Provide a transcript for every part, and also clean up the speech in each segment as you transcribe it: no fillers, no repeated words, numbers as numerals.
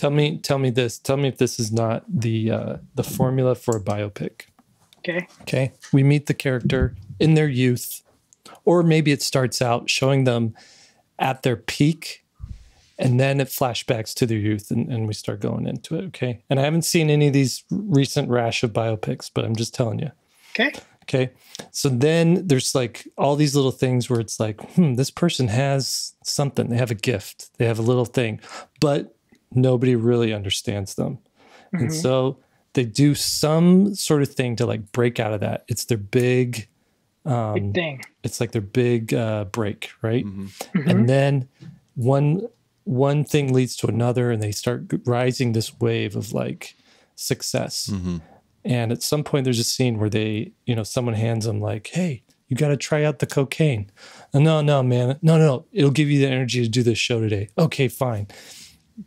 Tell me this. Tell me if this is not the formula for a biopic. Okay. Okay. We meet the character in their youth, or maybe it starts out showing them at their peak, and then it flashbacks to their youth, and we start going into it. Okay. And I haven't seen any of these recent rash of biopics, but I'm just telling you. Okay. Okay. So then there's like all these little things where it's like, this person has something. They have a gift. They have a little thing, but nobody really understands them. Mm-hmm. And so they do some sort of thing to like break out of that. It's their big thing. It's like their big break, right? Mm-hmm. Mm-hmm. And then one thing leads to another, and they start rising this wave of like success. Mm-hmm. And at some point, there's a scene where they, someone hands them like, "Hey, you got to try out the cocaine." No, man, no, it'll give you the energy to do this show today. Okay, fine.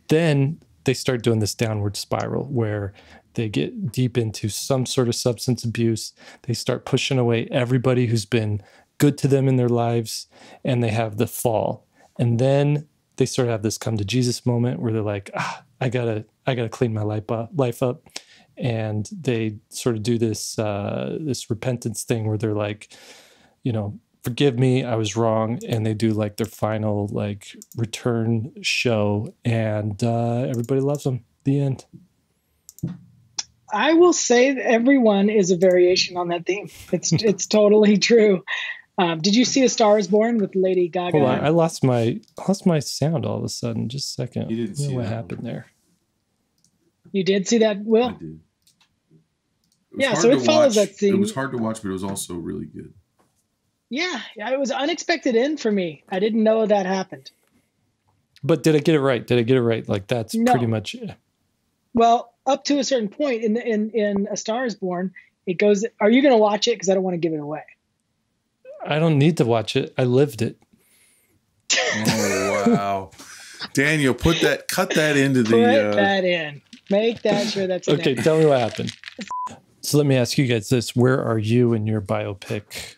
Then they start doing this downward spiral where they get deep into some sort of substance abuse. They start pushing away everybody who's been good to them in their lives, and they have the fall. And then they sort of have this come to Jesus moment where they're like, I gotta clean my life up. And they sort of do this repentance thing where they're like, forgive me, I was wrong. And they do like their final like return show, and everybody loves them. The end. I will say that everyone is a variation on that theme. It's totally true. Did you see A Star Is Born with Lady Gaga? Hold on, I lost my sound all of a sudden. Just a second. You didn't see what that happened there. You did see that, Will? I did. Yeah, so it follows that theme. It was hard to watch, but it was also really good. Yeah, it was an unexpected end for me. I didn't know that happened. But did I get it right? Like that's pretty much it. Well, up to a certain point in A Star Is Born, it goes. Are you going to watch it? Because I don't want to give it away. I don't need to watch it. I lived it. Oh wow, Daniel, cut that into the. Put that in. Make that sure that's in okay. there. Tell me what happened. So let me ask you guys this: where are you in your biopic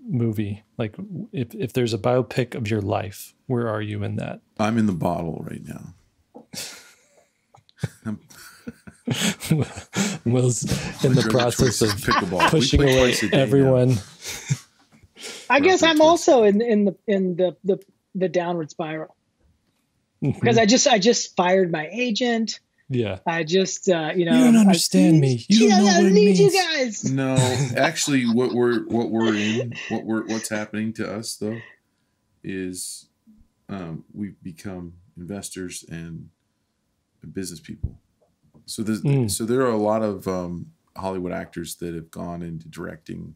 movie? Like, if there's a biopic of your life, where are you in that? I'm in the bottle right now. Will's in the process of pushing away everyone. I guess I'm also in the downward spiral because I just fired my agent. Yeah, I just you don't understand me. You don't know what it means. You guys. No, actually, what's happening to us though is we've become investors and business people. So there are a lot of Hollywood actors that have gone into directing,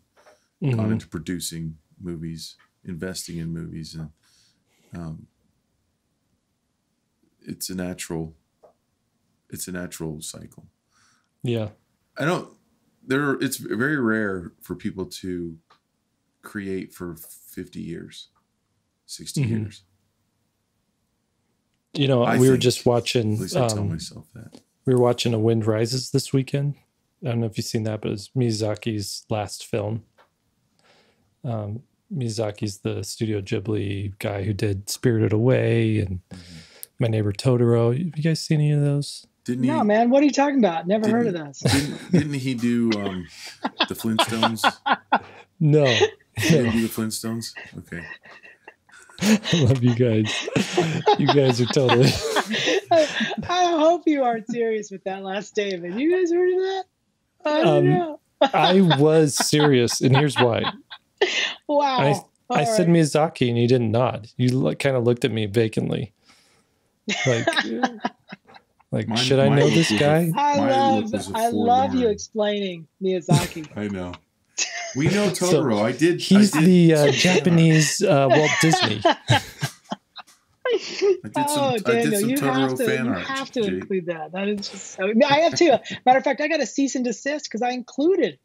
gone into producing movies, investing in movies, and it's a natural cycle. Yeah, it's very rare for people to create for 50 years, 60 years. We were just watching. At least I tell myself that. We were watching A Wind Rises this weekend. I don't know if you've seen that, but it's Miyazaki's last film. Miyazaki's the Studio Ghibli guy who did Spirited Away and My Neighbor Totoro. Have you guys seen any of those? No, man. What are you talking about? Never heard of those. Didn't he do the Flintstones? No. Didn't he do the Flintstones? Okay. I love you guys. You guys are totally. I hope you aren't serious with that last statement. You guys heard of that? I don't know. I was serious, and here's why. Wow. I said Miyazaki, and you didn't nod. You kind of looked at me vacantly. Like, should I know this guy? I love you explaining Miyazaki. I know. We know Totoro. So he's the Japanese Walt Disney. I did some Totoro fan art. You have to include that. That is just so. I have too. Matter of fact, I got a cease and desist because I included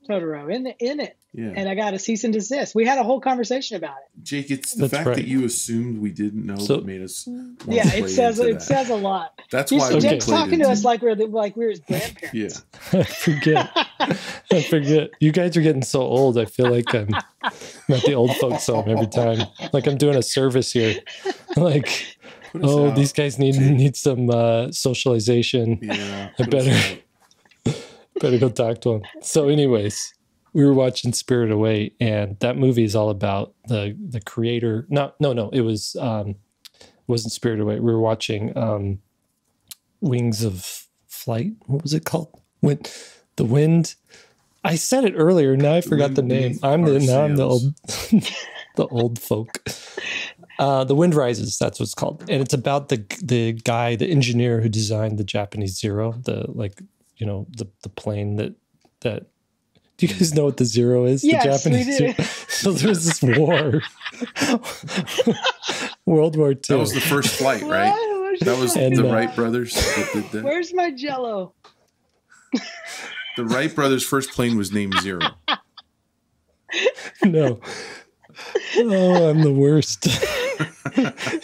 Totoro in it. Yeah. And I got a cease and desist. We had a whole conversation about it. Jake, it's the fact that you assumed we didn't know that made us. Yeah, it says a lot. That's why Jake's talking to us like we're his grandparents. Yeah. I forget. You guys are getting so old. I feel like I'm at the old folks home every time. Like I'm doing a service here. Like Oh, these guys need some socialization. Yeah. I better go talk to them. So anyways, we were watching Spirited Away, and that movie is all about the creator. No, it wasn't Spirited Away. We were watching Wings of Flight. What was it called? The Wind. I said it earlier. Now I forgot the name. I'm the old the old folk. The Wind Rises. That's what it's called, and it's about the guy, the engineer who designed the Japanese Zero, the plane that. Do you guys know what the Zero is? Yes, the Japanese we do. Zero. So there's this war, World War II. That was the first flight, right? That was the Wright brothers that did that. Where's my Jello? The Wright brothers' first plane was named Zero. No. Oh, I'm the worst.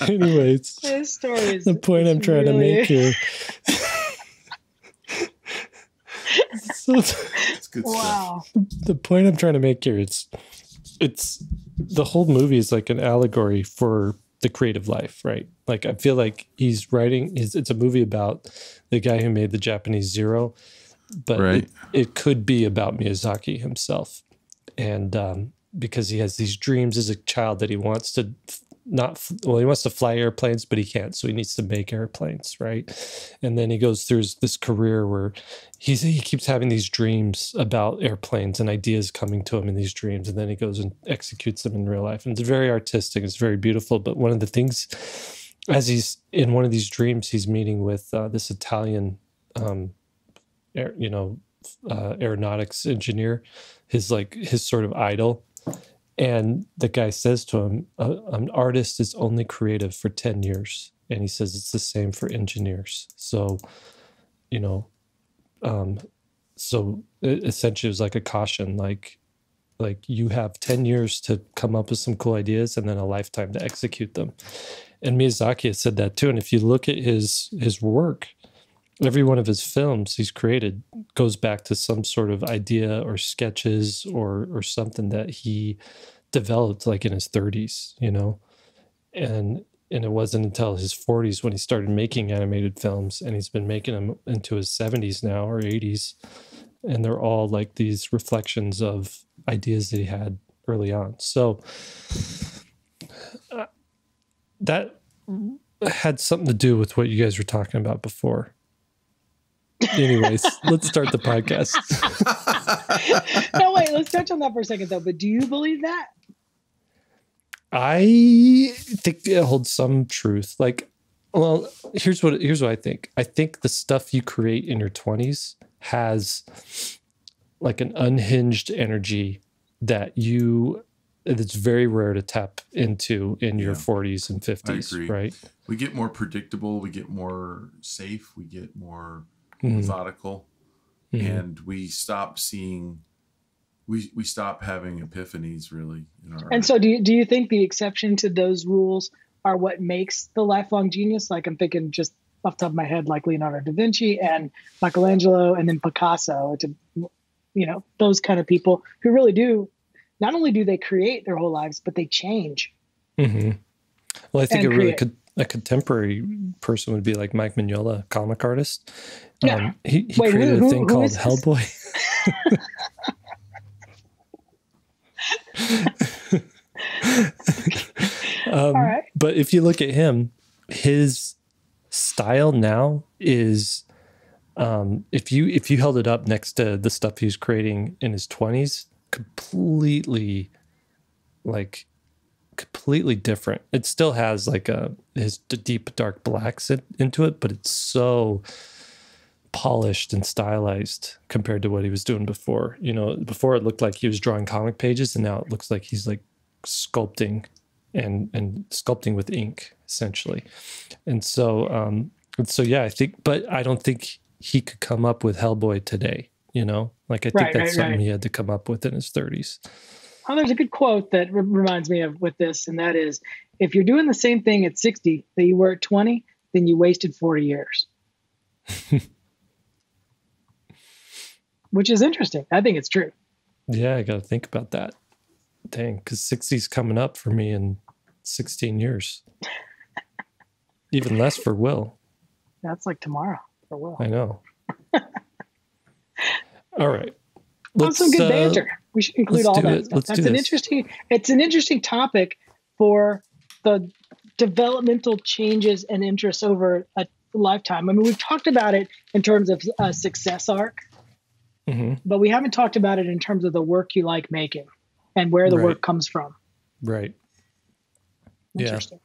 Anyways, This story is the point I'm trying to make here. It's good wow. stuff. The point I'm trying to make here, it's the whole movie is like an allegory for the creative life, right? Like I feel like he's writing it's a movie about the guy who made the Japanese Zero, but right. it could be about Miyazaki himself. And because he has these dreams as a child that he wants to he wants to fly airplanes, but he can't. So he needs to make airplanes, right? And then he goes through this career where he keeps having these dreams about airplanes and ideas coming to him in these dreams. And then he goes and executes them in real life. And it's very artistic. It's very beautiful. But one of the things, as he's in one of these dreams, he's meeting with this Italian, aeronautics engineer, his sort of idol. And the guy says to him, an artist is only creative for 10 years. And he says it's the same for engineers. So, so essentially it was like a caution, like you have 10 years to come up with some cool ideas and then a lifetime to execute them. And Miyazaki has said that too. And if you look at his work, every one of his films he's created goes back to some sort of idea or sketches or something that he developed like in his 30s, and it wasn't until his 40s when he started making animated films, and he's been making them into his 70s now or 80s. And they're all like these reflections of ideas that he had early on. So that had something to do with what you guys were talking about before. Anyways, let's start the podcast. No, wait, let's touch on that for a second though. But do you believe that? I think it holds some truth. Like, well, here's what I think. I think the stuff you create in your 20s has like an unhinged energy that it's very rare to tap into in your 40s and 50s, right? We get more predictable, we get more safe, we get more methodical, and we stop seeing, we stop having epiphanies really in our and so do you think the exception to those rules are what makes the lifelong genius? Like I'm thinking just off the top of my head, like Leonardo da Vinci and Michelangelo and then Picasso, those kind of people who really do, not only do they create their whole lives, but they change. Mm-hmm. Well, I think a contemporary person would be like Mike Mignola, comic artist. Yeah. He created a thing called Hellboy. All right. But if you look at him, his style now is, if you held it up next to the stuff he was creating in his 20s, completely different. It still has like his deep dark blacks into it, but it's so polished and stylized compared to what he was doing before. Before it looked like he was drawing comic pages, and now it looks like he's like sculpting and sculpting with ink essentially. And so yeah, but I don't think he could come up with Hellboy today. I think that's something he had to come up with in his 30s. Oh, there's a good quote that reminds me of with this, and that is, if you're doing the same thing at 60 that you were at 20, then you wasted 40 years. Which is interesting. I think it's true. Yeah, I got to think about that. Dang, because 60's coming up for me in 16 years. Even less for Will. That's like tomorrow for Will. I know. All right. That's some good banter. We should include all that stuff. It's an interesting topic for the developmental changes and interests over a lifetime. I mean, we've talked about it in terms of a success arc, but we haven't talked about it in terms of the work you like making and where the work comes from. Right. Interesting.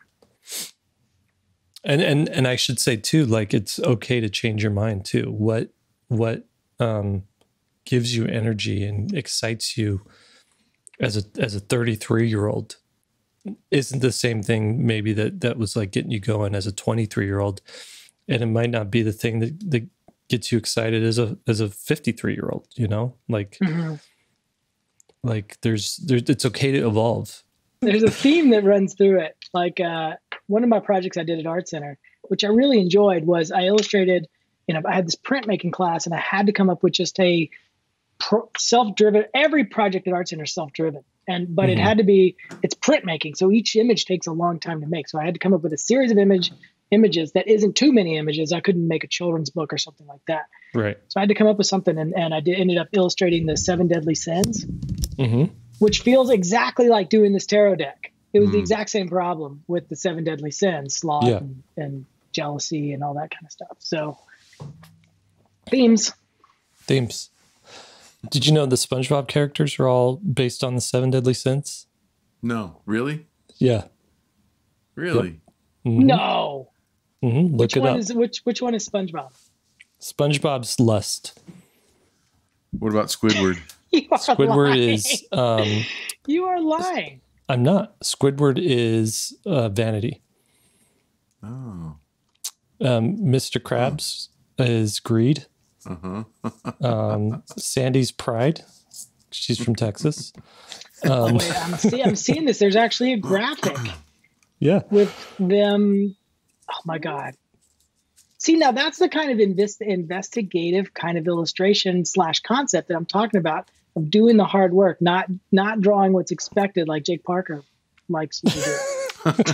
Yeah. And I should say too, like, it's okay to change your mind too. What gives you energy and excites you as a 33-year-old isn't the same thing maybe that was like getting you going as a 23-year-old, and it might not be the thing that gets you excited as a 53-year-old, you know, like like there's it's okay to evolve. There's a theme that runs through it. Like one of my projects I did at Art Center, which I really enjoyed, was I illustrated, I had this printmaking class and I had to come up with just a self-driven, every project at Art Center is self-driven. But it had to be, it's printmaking. So each image takes a long time to make. So I had to come up with a series of images that isn't too many images. I couldn't make a children's book or something like that. Right. So I had to come up with something. And I ended up illustrating the 7 Deadly Sins, which feels exactly like doing this tarot deck. It was the exact same problem with the 7 Deadly Sins, sloth and jealousy and all that kind of stuff. So themes. Did you know the SpongeBob characters are all based on the 7 Deadly Sins? No, really? Yeah. Really? Yep. No. Look it up. Which one is SpongeBob? SpongeBob's Lust. What about Squidward? Squidward lying. is You are lying. I'm not. Squidward is Vanity. Oh. Mr. Krabs is Greed. Sandy's Pride. She's from Texas. Wait, I'm seeing this. There's actually a graphic. Yeah. With them. Oh my God. See, now that's the kind of investigative kind of illustration / concept that I'm talking about, of doing the hard work, not drawing what's expected like Jake Parker likes you to do.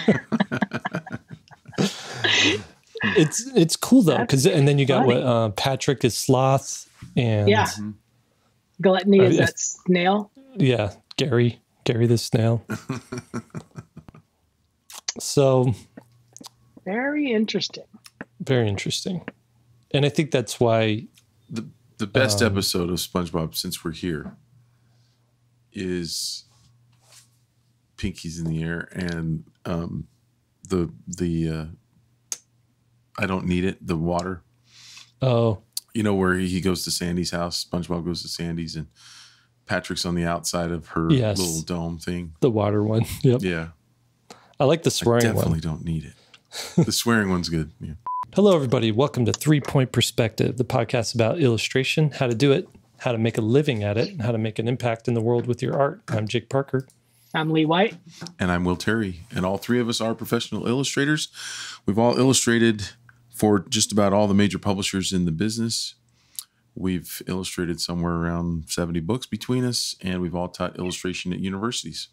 It's cool though, because and then you got what Patrick is Sloth and Gluttony is that snail. Yeah, Gary the snail. So very interesting. Very interesting, and I think that's why the best episode of SpongeBob, since we're here, is Pinkies in the Air and the I Don't Need It, the water. Oh. You know, where he goes to Sandy's house, SpongeBob goes to Sandy's, and Patrick's on the outside of her little dome thing. The water one. Yep. Yeah. I like the swearing one. I definitely don't need it. The swearing one's good. Yeah. Hello, everybody. Welcome to 3 Point Perspective, the podcast about illustration, how to do it, how to make a living at it, and how to make an impact in the world with your art. I'm Jake Parker. I'm Lee White. And I'm Will Terry. And all three of us are professional illustrators. We've all illustrated for just about all the major publishers in the business. We've illustrated somewhere around 70 books between us, and we've all taught illustration at universities.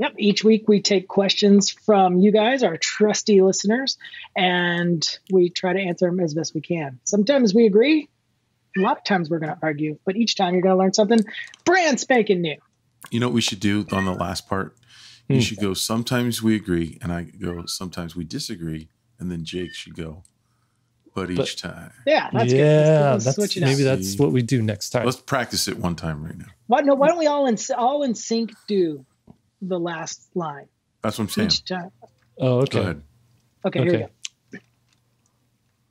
Yep. Each week we take questions from you guys, our trusty listeners, and we try to answer them as best we can. Sometimes we agree. A lot of times we're going to argue, but each time you're going to learn something brand spanking new. You know what we should do on the last part? You should go, sometimes we agree, and I go, sometimes we disagree, and then Jake should go, but each time. Yeah, that's good. Let's switch it up. Maybe that's what we do next time. Let's practice it one time right now. Why don't we all in sync do the last line? That's what I'm saying. Each time. Oh, okay. Go ahead. Okay, here we go.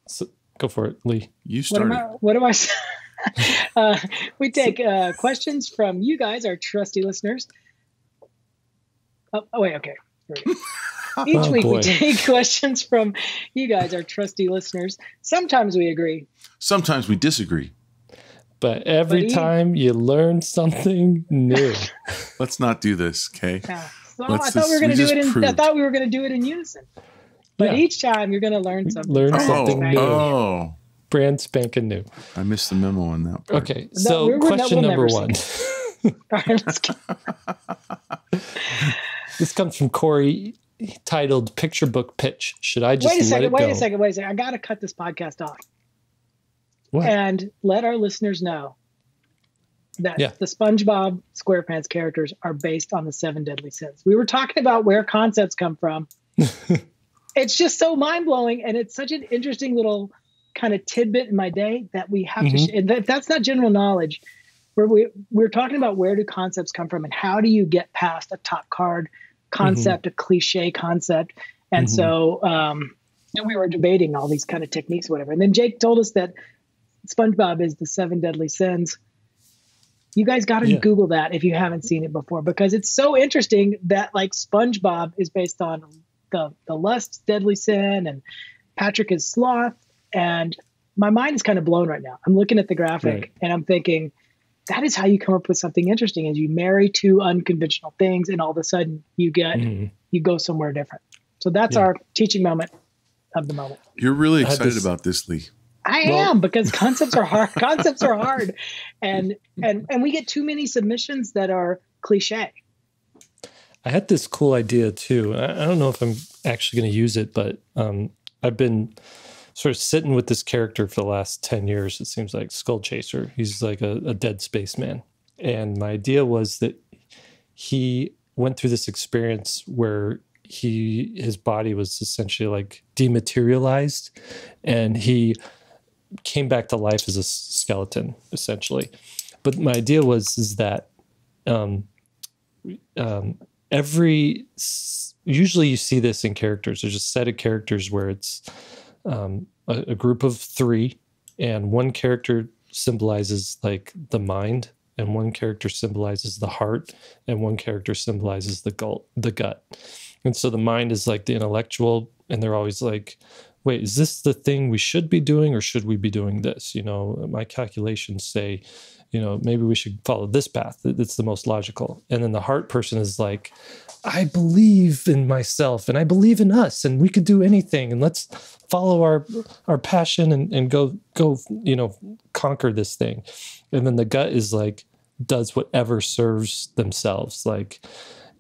So, go for it, Lee. You started. What am I saying? We take questions from you guys, our trusty listeners. Oh wait, okay. Each week we take questions from you guys, our trusty listeners. Sometimes we agree. Sometimes we disagree. But every time you learn something new. Let's not do this, okay? Yeah. So I thought we were going to do it in. I thought we were going to do it in unison. But each time you're going to learn something. Learn something new. Oh. Brand spanking new. I missed the memo on that part. Okay, so question number one. All right, let's go. This comes from Corey titled Picture Book Pitch. Should I just wait a second? let it Wait go? a second. Wait a second. I got to cut this podcast off What? and let our listeners know that the SpongeBob SquarePants characters are based on the 7 deadly sins. We were talking about where concepts come from. It's just so mind-blowing, and it's such an interesting little kind of tidbit in my day that we have to and that's not general knowledge. We're talking about where do concepts come from and how do you get past a top card concept, a cliche concept. And so we were debating all these kind of techniques, whatever. And then Jake told us that SpongeBob is the 7 deadly sins. You guys got to Google that if you haven't seen it before, because it's so interesting that like SpongeBob is based on the lust, deadly sin, and Patrick is sloth. And my mind is kind of blown right now. I'm looking at the graphic and I'm thinking, that is how you come up with something interesting, is you marry 2 unconventional things and all of a sudden you get, you go somewhere different. So that's our teaching moment of the moment. You're really excited about this, Lee. I am, because concepts are hard. Concepts are hard. And we get too many submissions that are cliche. I had this cool idea too. I don't know if I'm actually going to use it, but I've been sort of sitting with this character for the last 10 years. It seems like Skull Chaser. He's like a dead spaceman. And my idea was that he went through this experience where his body was essentially like dematerialized, and he came back to life as a skeleton, essentially. But my idea is that usually you see this in characters. There's a set of characters where it's a group of 3, and one character symbolizes like the mind, and one character symbolizes the heart, and one character symbolizes the gut. And so the mind is like the intellectual, and they're always like, wait, is this the thing we should be doing, or should we be doing this? You know, my calculations say, you know, maybe we should follow this path. It's the most logical. And then the heart person is like, I believe in myself and I believe in us and we could do anything, and let's follow our passion and go, you know, conquer this thing. And then the gut is like, does whatever serves themselves. Like,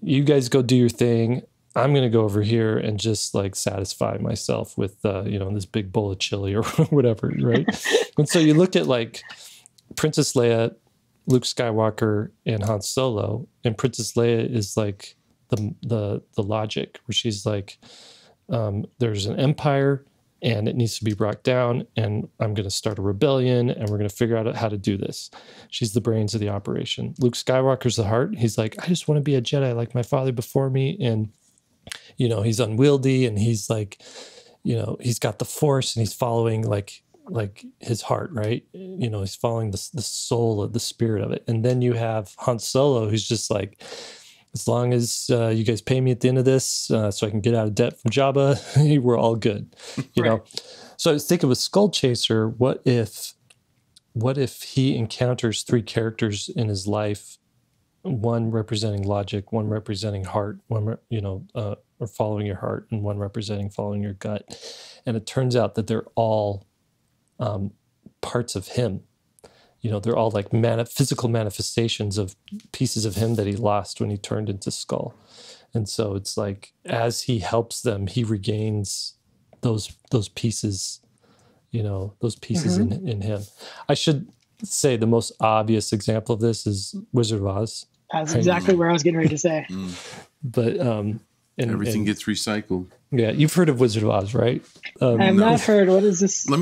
you guys go do your thing. I'm going to go over here and just like satisfy myself with, you know, this big bowl of chili or whatever. Right. And so you look at like Princess Leia, Luke Skywalker, and Han Solo, and Princess Leia is like the logic, where she's like, there's an empire and it needs to be brought down, and I'm going to start a rebellion, and we're going to figure out how to do this. She's the brains of the operation. Luke Skywalker's the heart. He's like, I just want to be a Jedi like my father before me. And, you know, he's unwieldy, and he's like, you know, he's got the Force, and he's following like his heart, right? You know, he's following the soul of the spirit of it. And then you have Han Solo, who's just like, as long as you guys pay me at the end of this, so I can get out of debt from Jabba, we're all good, you know? So I was thinking with Skull Chaser, what if he encounters 3 characters in his life, one representing logic, one representing heart, one, you know, or following your heart, and one representing following your gut. And it turns out that they're all parts of him. You know, they're all like physical manifestations of pieces of him that he lost when he turned into Skull. And so it's like, as he helps them, he regains those pieces, you know, those pieces in him. I should say the most obvious example of this is Wizard of Oz. That's exactly where I was getting ready to say. But everything gets recycled. Yeah, you've heard of Wizard of Oz, right? I have not heard. What is this? Let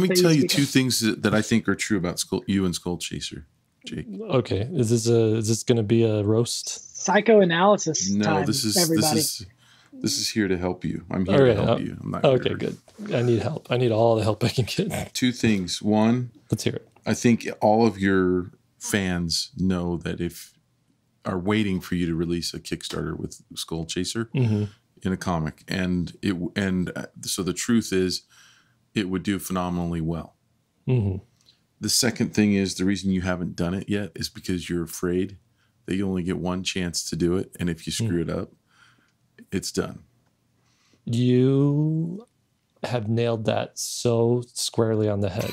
me tell you 2 things that I think are true about you and Skull Chaser, Jake. Okay, is this going to be a roast? Psychoanalysis. No, time, this is here to help you. I'm here to help you. I'm not okay, good. I need help. I need all the help I can get. 2 things. One, let's hear it. I think all of your fans know that are waiting for you to release a Kickstarter with Skull Chaser in a comic, and so the truth is, it would do phenomenally well. The second thing is, the reason you haven't done it yet is because you're afraid that you only get one chance to do it, and if you screw it up, it's done. You have nailed that so squarely on the head.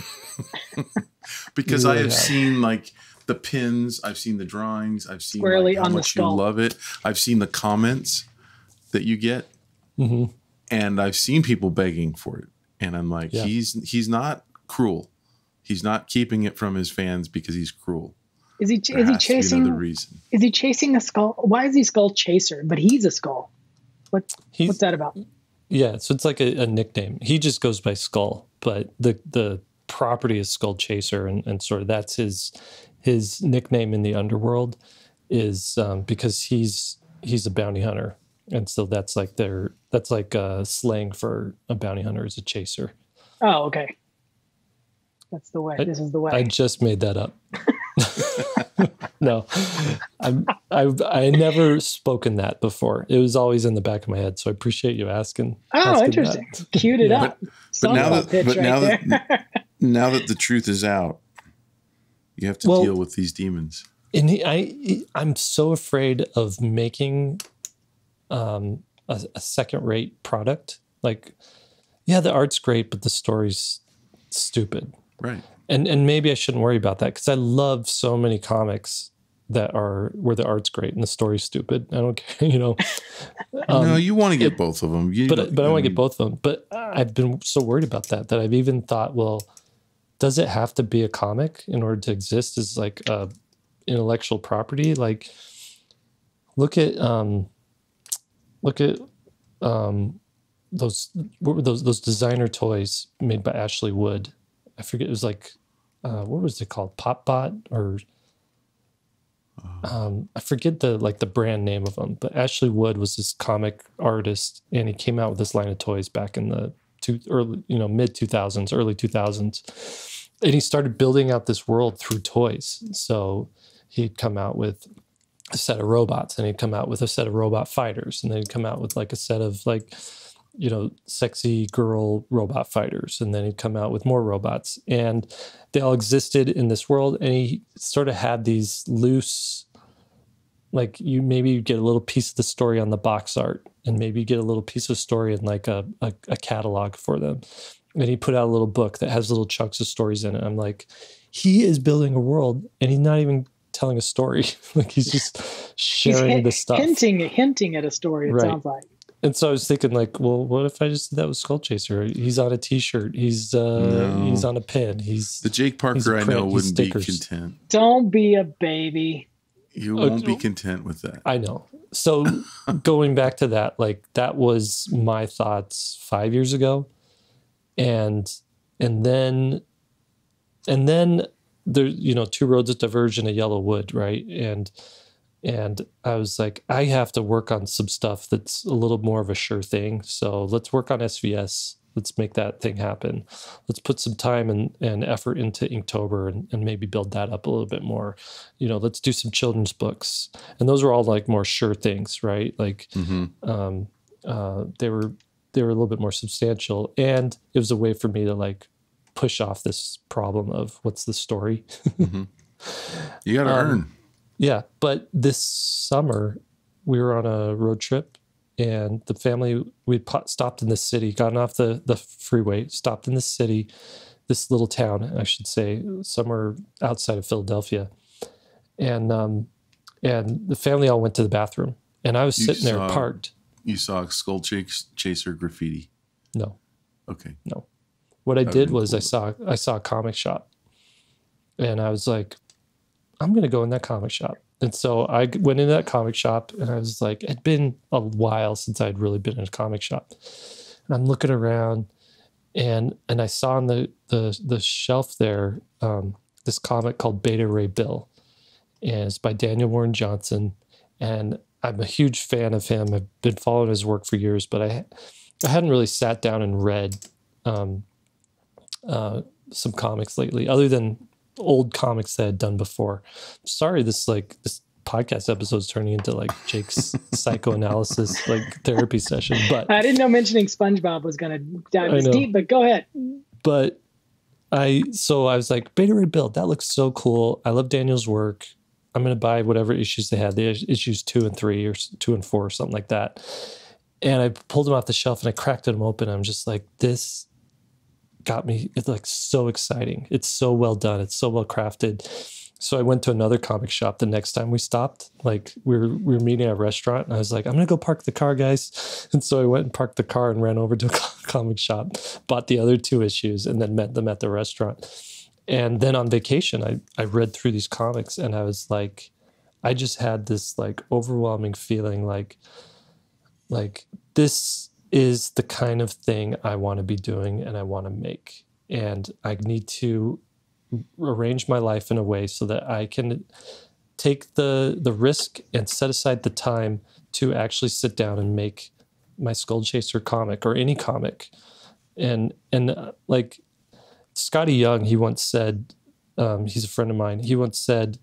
Because really I have seen like the pins, I've seen the drawings, I've seen squarely like how on much the you love it. I've seen the comments that you get. Mm-hmm. And I've seen people begging for it. And I'm like, he's not cruel. He's not keeping it from his fans because he's cruel. Is he chasing another reason? Is he chasing a skull? Why is he Skull Chaser? But he's a skull. What's that about? Yeah, so it's like a nickname. He just goes by Skull, but the property is Skull Chaser, and sort of that's his nickname in the underworld is because he's a bounty hunter, and so that's like slang for a bounty hunter is a chaser. Oh, okay. That's the way. This is the way. I just made that up. No, I never spoken that before. It was always in the back of my head. So I appreciate you asking. Oh, interesting. Queued it up. But now that the truth is out, you have to deal with these demons. And I'm so afraid of making a second-rate product. Like, yeah, the art's great, but the story's stupid. Right. And maybe I shouldn't worry about that because I love so many comics that are where the art's great and the story's stupid. I don't care, No, you want to get both of them. But I want to get both of them. But I've been so worried about that I've even thought, well, does it have to be a comic in order to exist as like a intellectual property? Like, look at those designer toys made by Ashley Wood. I forget, it was like, what was it called? Popbot or I forget the brand name of them, but Ashley Wood was this comic artist and he came out with this line of toys back in the mid 2000s, early 2000s. And he started building out this world through toys. So he'd come out with a set of robots and he'd come out with a set of robot fighters and then he'd come out with like a set of like, sexy girl robot fighters. And then he'd come out with more robots and they all existed in this world. And he sort of had these loose, like you get a little piece of the story on the box art and maybe you get a little piece of story in like a catalog for them. And he put out a little book that has little chunks of stories in it. I'm like, he is building a world and he's not even telling a story. Like he's just sharing the stuff. Hinting at a story, it sounds like. And so I was thinking, like, well, what if I just did that with Skull Chaser? He's on a T-shirt. He's on a pin. The Jake Parker I know wouldn't be content. Don't be a baby. You won't be content with that. I know. So going back to that, like that was my thoughts 5 years ago, and then there, two roads that diverge in a yellow wood, right? And I was like, I have to work on some stuff that's a little more of a sure thing. So let's work on SVS. Let's make that thing happen. Let's put some time and effort into Inktober and maybe build that up a little bit more. Let's do some children's books. And those were all like more sure things, right? Like they were a little bit more substantial. And it was a way for me to like push off this problem of what's the story. You got to earn. Yeah, but this summer we were on a road trip and the family, we'd stopped in the city, gotten off the freeway, stopped in the city, this little town, I should say, somewhere outside of Philadelphia. And the family all went to the bathroom and I was sitting there parked. You saw Skull Chaser graffiti? No. Okay. No. What I did was I saw a comic shop and I was like, I'm going to go in that comic shop. And so I went into that comic shop and I was like, it'd been a while since I'd really been in a comic shop. And I'm looking around and I saw on the shelf there, this comic called Beta Ray Bill. And it's by Daniel Warren Johnson. And I'm a huge fan of him. I've been following his work for years, but I hadn't really sat down and read some comics lately, other than old comics that I had done before. Sorry, this podcast episode is turning into like Jake's psychoanalysis like therapy session. But I didn't know mentioning SpongeBob was going to dive this deep, but go ahead. But I was like, Beta Ray Bill, that looks so cool. I love Daniel's work. I'm going to buy whatever issues they had. The issues 2 and 3 or 2 and 4 or something like that. And I pulled them off the shelf and I cracked them open. I'm just like, this got me. It's like so exciting. It's so well done. It's so well crafted. So I went to another comic shop the next time we stopped. Like we were meeting at a restaurant, and I was like, I'm gonna go park the car, guys. And so I went and parked the car and ran over to a comic shop, bought the other 2 issues, and then met them at the restaurant. And then on vacation, I read through these comics, and I was like, I just had this like overwhelming feeling like this is the kind of thing I want to be doing and I want to make. And I need to arrange my life in a way so that I can take the risk and set aside the time to actually sit down and make my Skull Chaser comic or any comic. And like Scotty Young, he once said, he's a friend of mine. He once said,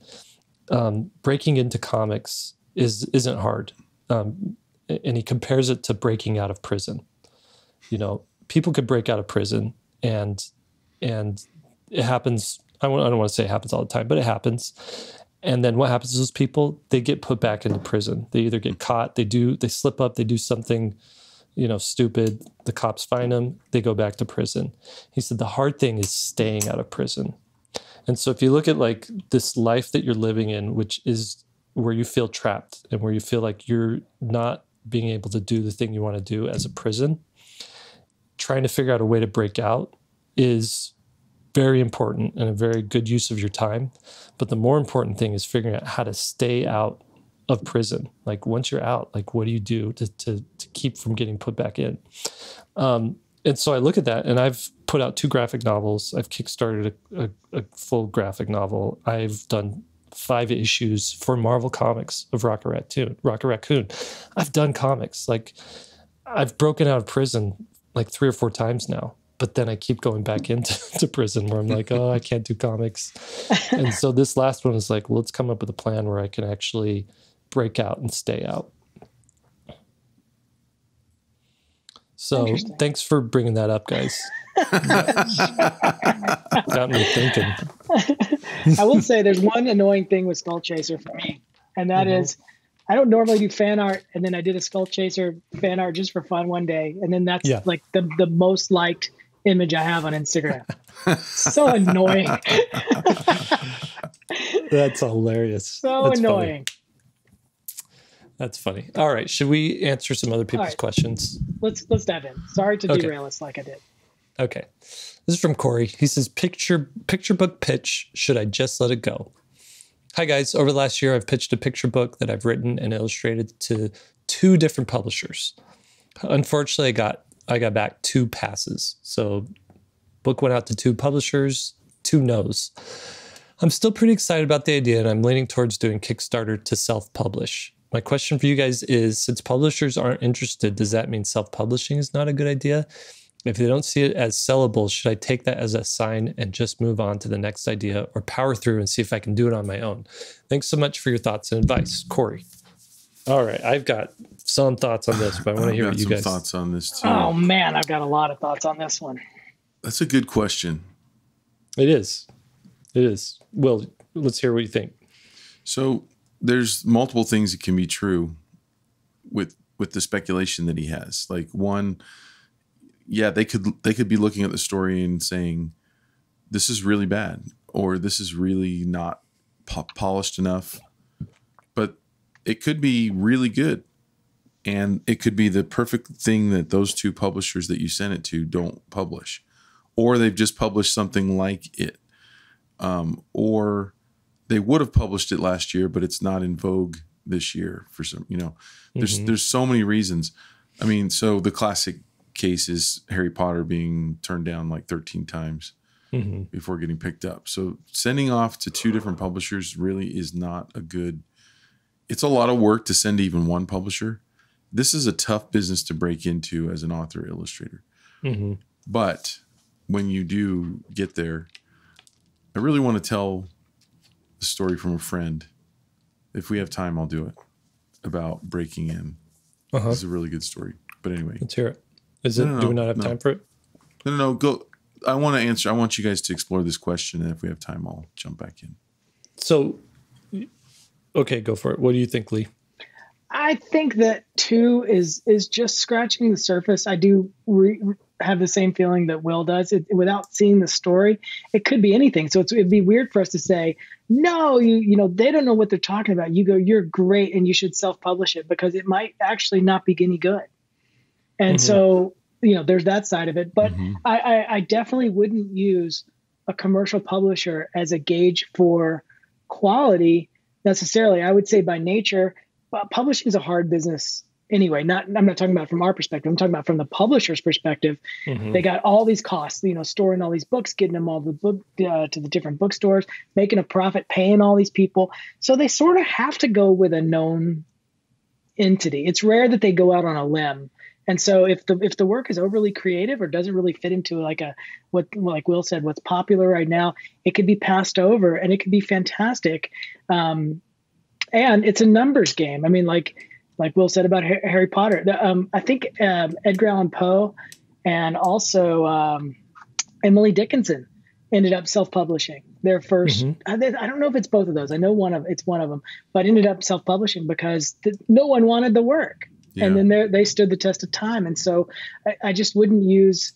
breaking into comics isn't hard. And he compares it to breaking out of prison. You know, people could break out of prison and it happens. I don't want to say it happens all the time, but it happens. And then what happens to those people? They get put back into prison. They either get caught, they slip up, they do something, you know, stupid. The cops find them, they go back to prison. He said the hard thing is staying out of prison. And so if you look at like this life that you're living in, which is where you feel trapped and where you feel like you're not being able to do the thing you want to do as a prison, trying to figure out a way to break out is very important and a very good use of your time. But the more important thing is figuring out how to stay out of prison. Like once you're out, like what do you do to keep from getting put back in? And so I look at that, and I've put out 2 graphic novels. I've kickstarted a full graphic novel. I've done 5 issues for Marvel Comics of Rocket Raccoon. I've done comics. Like I've broken out of prison like 3 or 4 times now. But then I keep going back into prison where I'm like, oh, I can't do comics. And so this last one is like, well, let's come up with a plan where I can actually break out and stay out. So thanks for bringing that up, guys. Got me thinking. I will say there's one annoying thing with Skull Chaser for me, and that is I don't normally do fan art, and then I did a Skull Chaser fan art just for fun one day, and then that's like the most liked image I have on Instagram. So annoying. That's hilarious. So annoying. Funny. That's funny. All right. Should we answer some other people's questions? Let's dive in. Sorry to derail us like I did. Okay. This is from Corey. He says, picture book pitch. Should I just let it go? Hi, guys. Over the last year, I've pitched a picture book that I've written and illustrated to 2 different publishers. Unfortunately, I got back 2 passes. So book went out to 2 publishers, 2 no's. I'm still pretty excited about the idea, and I'm leaning towards doing Kickstarter to self-publish. My question for you guys is, since publishers aren't interested, does that mean self-publishing is not a good idea? If they don't see it as sellable, should I take that as a sign and just move on to the next idea, or power through and see if I can do it on my own? Thanks so much for your thoughts and advice, Corey. All right, I've got some thoughts on this, but I want to hear what you guys. Thoughts on this too. Oh man, I've got a lot of thoughts on this one. That's a good question. It is. Well, let's hear what you think. So there's multiple things that can be true with the speculation that he has. Like one, they could be looking at the story and saying, this is really bad, or this is really not polished enough. But it could be really good. And it could be the perfect thing that those 2 publishers that you sent it to don't publish. Or they've just published something like it. Or they would have published it last year, but it's not in vogue this year for some, there's so many reasons. I mean, so the classic case is Harry Potter being turned down like 13 times before getting picked up. So sending off to 2 different publishers really is not it's a lot of work to send to even one publisher. This is a tough business to break into as an author illustrator. But when you do get there, I really want to tell the story from a friend. If we have time, I'll do it, about breaking in. This is a really good story. But anyway. Let's hear it. Do we not have time for it? No, go. I want to answer. I want you guys to explore this question. And if we have time, I'll jump back in. So, okay, go for it. What do you think, Lee? I think that 2 is just scratching the surface. I do have the same feeling that Will does. Without seeing the story, it could be anything. So it'd be weird for us to say, no, they don't know what they're talking about. You go, you're great, and you should self-publish it because it might actually not be any good. And so, there's that side of it. But I definitely wouldn't use a commercial publisher as a gauge for quality necessarily. I would say by nature, publishing is a hard business anyway. I'm not talking about from our perspective. I'm talking about from the publisher's perspective. They got all these costs, storing all these books, getting them all to the different bookstores, making a profit, paying all these people. So they sort of have to go with a known entity. It's rare that they go out on a limb. And so if the work is overly creative or doesn't really fit into like Will said, what's popular right now, it could be passed over and it could be fantastic. And it's a numbers game. I mean, like Will said about Harry Potter, I think Edgar Allan Poe and also Emily Dickinson ended up self-publishing their first. I don't know if it's both of those. I know it's one of them, but ended up self-publishing because no one wanted the work. Yeah. And then they stood the test of time. And so I just wouldn't use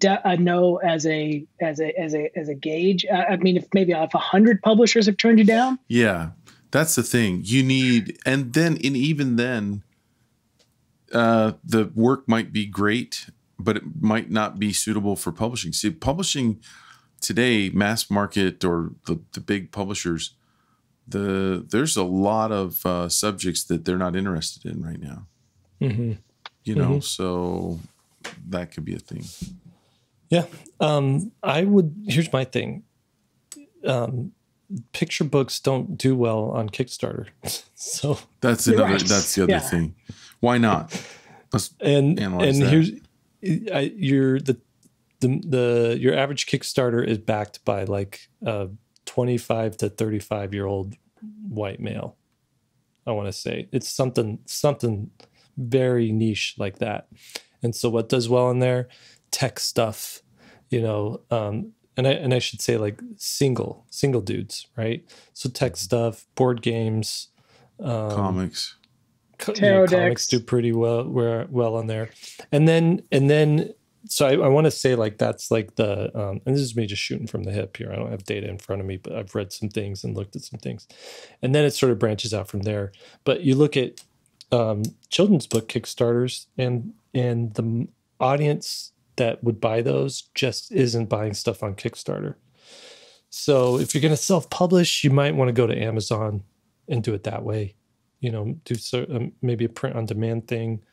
a no as a gauge. I mean, if 100 publishers have turned you down. Yeah, that's the thing you need. And even then, the work might be great, but it might not be suitable for publishing. See, publishing today, mass market or the big publishers, there's a lot of subjects that they're not interested in right now. So that could be a thing. Yeah. Here's my thing. Picture books don't do well on Kickstarter. So that's the other thing. Why not? Let's analyze that. Your average Kickstarter is backed by like a 25 to 35-year-old white male. I want to say it's something very niche like that. And so what does well in there? Tech stuff, and I should say like single dudes, right? So tech stuff, board games, comics, comics do pretty well on there. And then so I want to say like that's like the and this is me just shooting from the hip here. I don't have data in front of me, but I've read some things and looked at some things, and then it sort of branches out from there. But you look at children's book Kickstarters, and the audience that would buy those just isn't buying stuff on Kickstarter. So if you're going to self-publish, you might want to go to Amazon and do it that way. Do maybe a print on demand thing.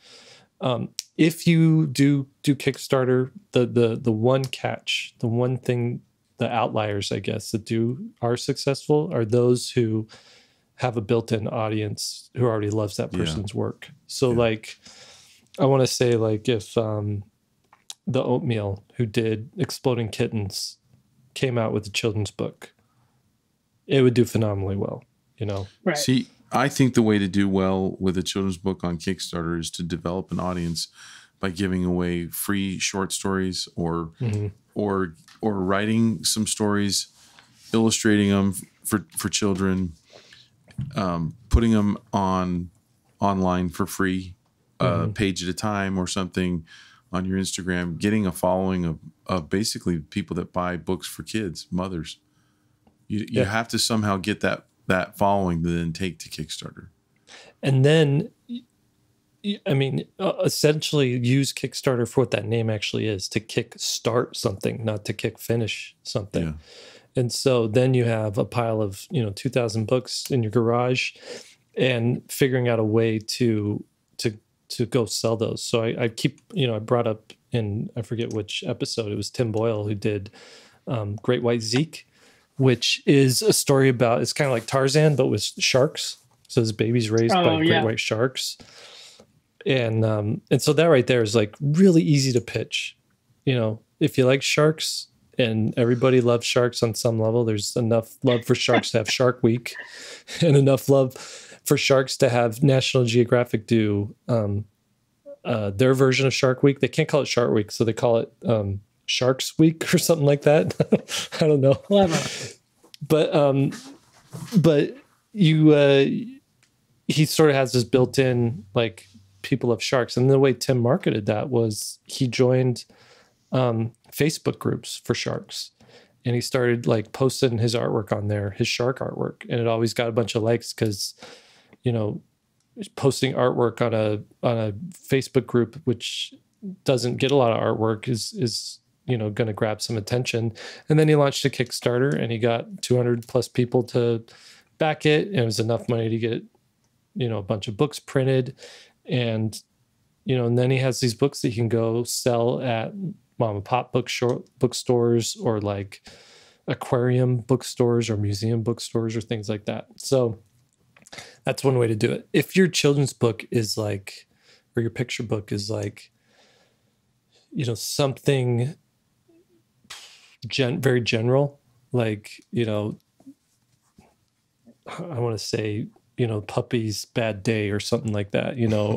If you do Kickstarter, the one catch, the one thing, the outliers, I guess, that are successful are those who have a built-in audience who already loves that person's work. So like, I want to say like if the Oatmeal who did Exploding Kittens came out with a children's book, it would do phenomenally well, Right. See, I think the way to do well with a children's book on Kickstarter is to develop an audience by giving away free short stories or writing some stories, illustrating them for children, putting them online for free, page at a time or something on your Instagram, getting a following of basically people that buy books for kids, mothers. You have to somehow get that following to then take to Kickstarter. And then, essentially use Kickstarter for what that name actually is, to kick start something, not to kick finish something. Yeah. And so then you have a pile of, 2,000 books in your garage and figuring out a way to go sell those. So I keep, I brought up in, I forget which episode, it was Tim Boyle who did Great White Zeke, which is a story about, it's kind of like Tarzan, but with sharks. So his baby's raised by great white sharks. And so that right there is like really easy to pitch. If you like sharks, and everybody loves sharks on some level, there's enough love for sharks to have Shark Week, and enough love for sharks to have National Geographic do their version of Shark Week. They can't call it Shark Week, so they call it Sharks Week or something like that. I don't know. Clever. But he sort of has this built-in, like, people love sharks. And the way Tim marketed that was he joined Facebook groups for sharks. and he started like posting his artwork on there, his shark artwork, and it always got a bunch of likes because, you know, posting artwork on a Facebook group which doesn't get a lot of artwork is you know, going to grab some attention. And then he launched a Kickstarter and he got 200 plus people to back it, and it was enough money to get, you know, a bunch of books printed. And you know, and then he has these books that he can go sell at mom and pop bookstores or like aquarium bookstores or museum bookstores or things like that. So that's one way to do it. If your children's book is like, or your picture book is like, you know, something very general, like, you know, I want to say, you know, puppy's bad day or something like that, you know,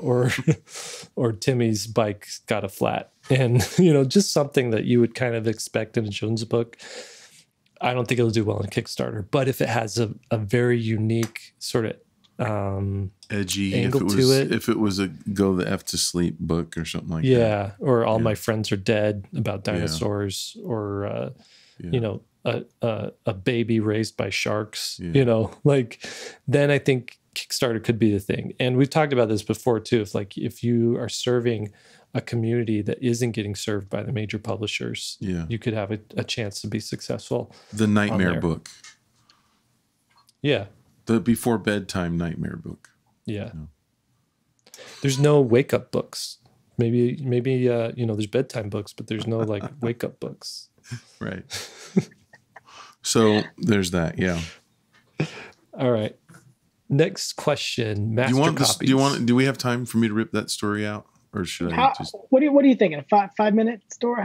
or Timmy's bike got a flat, and, you know, just something that you would kind of expect in a children's book. I don't think it'll do well on Kickstarter, but if it has a very unique sort of edgy angle if it was a go the F to sleep book or something like that. Yeah. Or All My Friends Are Dead about dinosaurs, or, you know, a baby raised by sharks, you know, like, then I think Kickstarter could be the thing. And we've talked about this before too. If you are serving a community that isn't getting served by the major publishers, you could have a chance to be successful. The nightmare book. Yeah. The before bedtime nightmare book. Yeah. You know. There's no wake up books. Maybe, you know, there's bedtime books, but there's no like wake up books. Right. So there's that. Yeah. All right. Next question. Do we have time for me to rip that story out, or should I just? What are you thinking? A 5-minute story?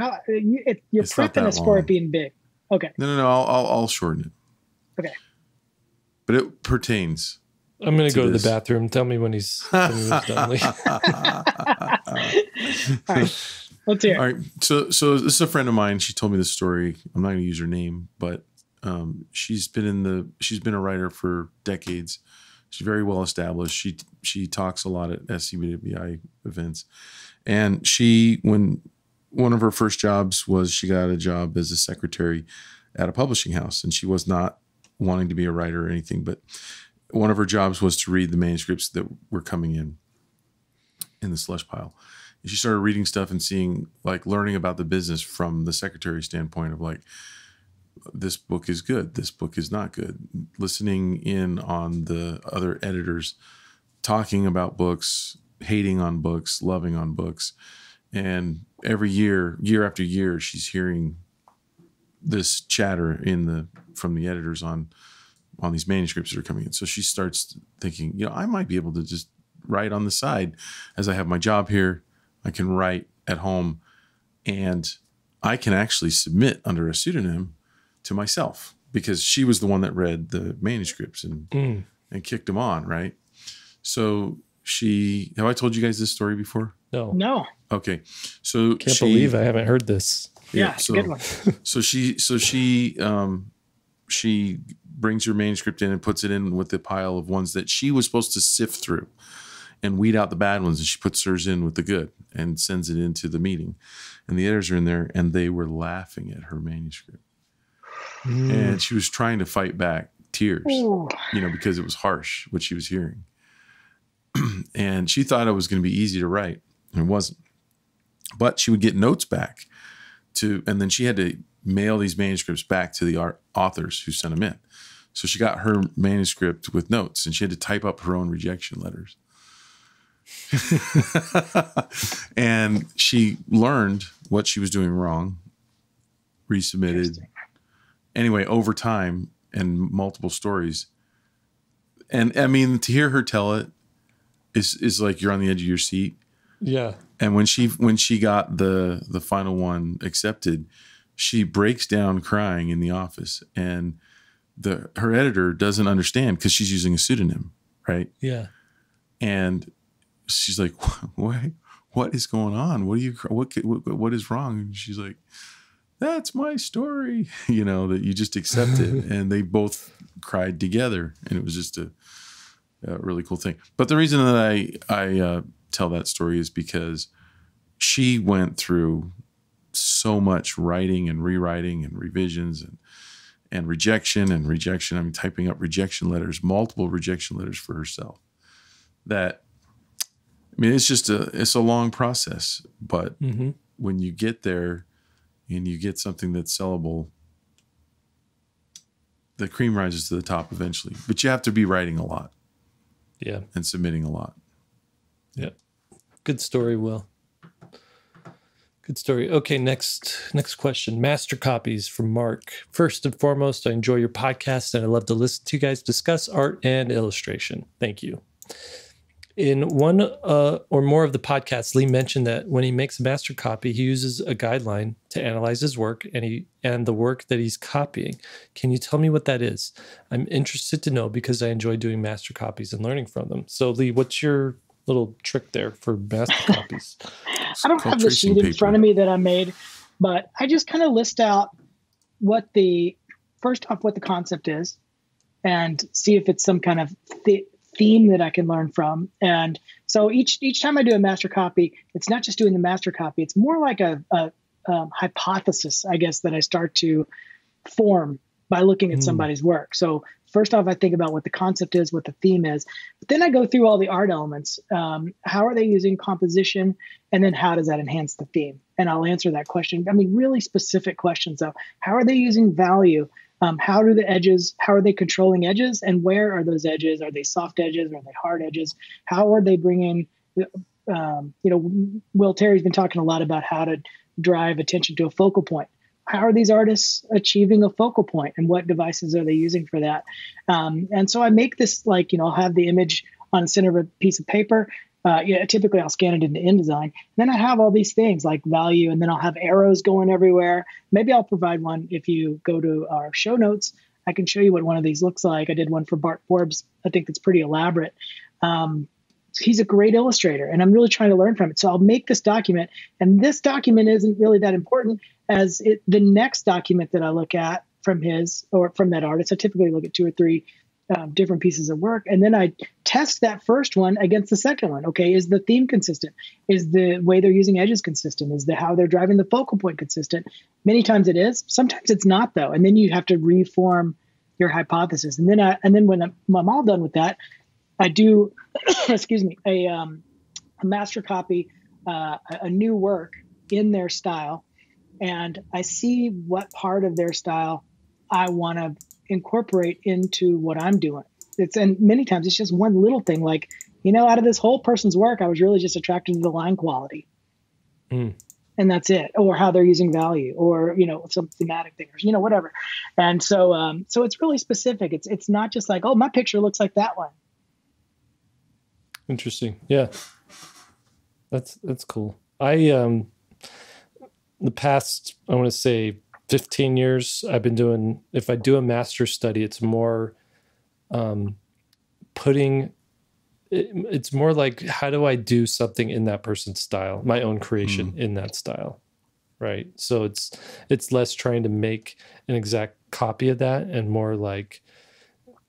You're prepping us for it being big. Okay. No. I'll shorten it. Okay. But it pertains. I'm going to go to the bathroom. Tell me when he's done. All right. Let's hear it. All right. So this is a friend of mine. She told me this story. I'm not going to use her name, but she's been a writer for decades. She's very well established. She talks a lot at SCBWI events, and when one of her first jobs was, she got a job as a secretary at a publishing house, and she was not wanting to be a writer or anything, but one of her jobs was to read the manuscripts that were coming in the slush pile. And she started reading stuff and learning about the business from the secretary standpoint of like, this book is good, this book is not good. Listening in on the other editors talking about books, hating on books, loving on books. And every year after year, she's hearing this chatter from the editors on these manuscripts that are coming in. So she starts thinking, you know, I might be able to just write on the side as I have my job here. I can write at home, and I can actually submit under a pseudonym to myself, because she was the one that read the manuscripts and kicked them on. Right. So have I told you guys this story before? No. Okay. So can't believe I haven't heard this. Yeah, it's a good one. So she brings her manuscript in and puts it in with the pile of ones that she was supposed to sift through and weed out the bad ones. And she puts hers in with the good and sends it into the meeting. And the editors are in there, and they were laughing at her manuscript. And she was trying to fight back tears, you know, because it was harsh what she was hearing. And she thought it was going to be easy to write, and it wasn't. But she would get notes back and then she had to mail these manuscripts back to the authors who sent them in. So she got her manuscript with notes, and she had to type up her own rejection letters. And she learned what she was doing wrong, resubmitted. Anyway, over time and multiple stories. And I mean, to hear her tell it is like you're on the edge of your seat. Yeah. And when she got the final one accepted, she breaks down crying in the office, and her editor doesn't understand because she's using a pseudonym, right? Yeah. And she's like, what is going on? What is wrong? And she's like, that's my story, you know, that you just accepted. And they both cried together, and it was just a really cool thing. But the reason that I tell that story is because she went through so much writing and rewriting and revisions and rejection. I mean, typing up rejection letters, multiple rejection letters for herself. That, I mean, it's a long process, but when you get there and you get something that's sellable, the cream rises to the top eventually. But you have to be writing a lot. Yeah. And submitting a lot. Yeah. Good story, Will. Good story. Okay, next question. Master copies from Mark. First and foremost, I enjoy your podcast and I love to listen to you guys discuss art and illustration. Thank you. In one or more of the podcasts, Lee mentioned that when he makes a master copy, he uses a guideline to analyze his work and the work that he's copying. Can you tell me what that is? I'm interested to know because I enjoy doing master copies and learning from them. So, Lee, what's your little trick there for master copies? I don't have the sheet in front of me that I made, but I just kind of list out what the concept is and see if it's some kind of theme that I can learn from. And so each time I do a master copy, it's not just doing the master copy. It's more like a hypothesis, I guess, that I start to form by looking at somebody's work. So first off, I think about what the concept is, what the theme is, but then I go through all the art elements. How are they using composition? And then how does that enhance the theme? And I'll answer that question. I mean, really specific questions of how are they using value? How are they controlling edges? And where are those edges? Are they soft edges? Are they hard edges? How are they bringing, Will Terry's been talking a lot about how to drive attention to a focal point. How are these artists achieving a focal point and what devices are they using for that? And so I make this I'll have the image on the center of a piece of paper. Typically I'll scan it into InDesign. Then I have all these things like value, and then I'll have arrows going everywhere. Maybe I'll provide one if you go to our show notes. I can show you what one of these looks like. I did one for Bart Forbes. I think that's pretty elaborate. He's a great illustrator, and I'm really trying to learn from it. So I'll make this document, and this document isn't really that important as the next document that I look at from that artist. I typically look at 2 or 3 different pieces of work, and then I test that first one against the second one. Okay, is the theme consistent? Is the way they're using edges consistent? Is how they're driving the focal point consistent? Many times it is. Sometimes it's not, though, and then you have to reform your hypothesis. And then when I'm all done with that, I do, a master copy, a new work in their style, and I see what part of their style I want to incorporate into what I'm doing. And many times it's just one little thing, like, out of this whole person's work, I was really just attracted to the line quality. And that's it. Or how they're using value, or, some thematic thing, or, whatever. And so it's really specific. It's not just like, oh, my picture looks like that one. Interesting. Yeah. That's cool. The past, I want to say 15 years, I've been doing, if I do a master study, it's more it's more like, how do I do something in that person's style, my own creation in that style, right? So it's less trying to make an exact copy of that, and more like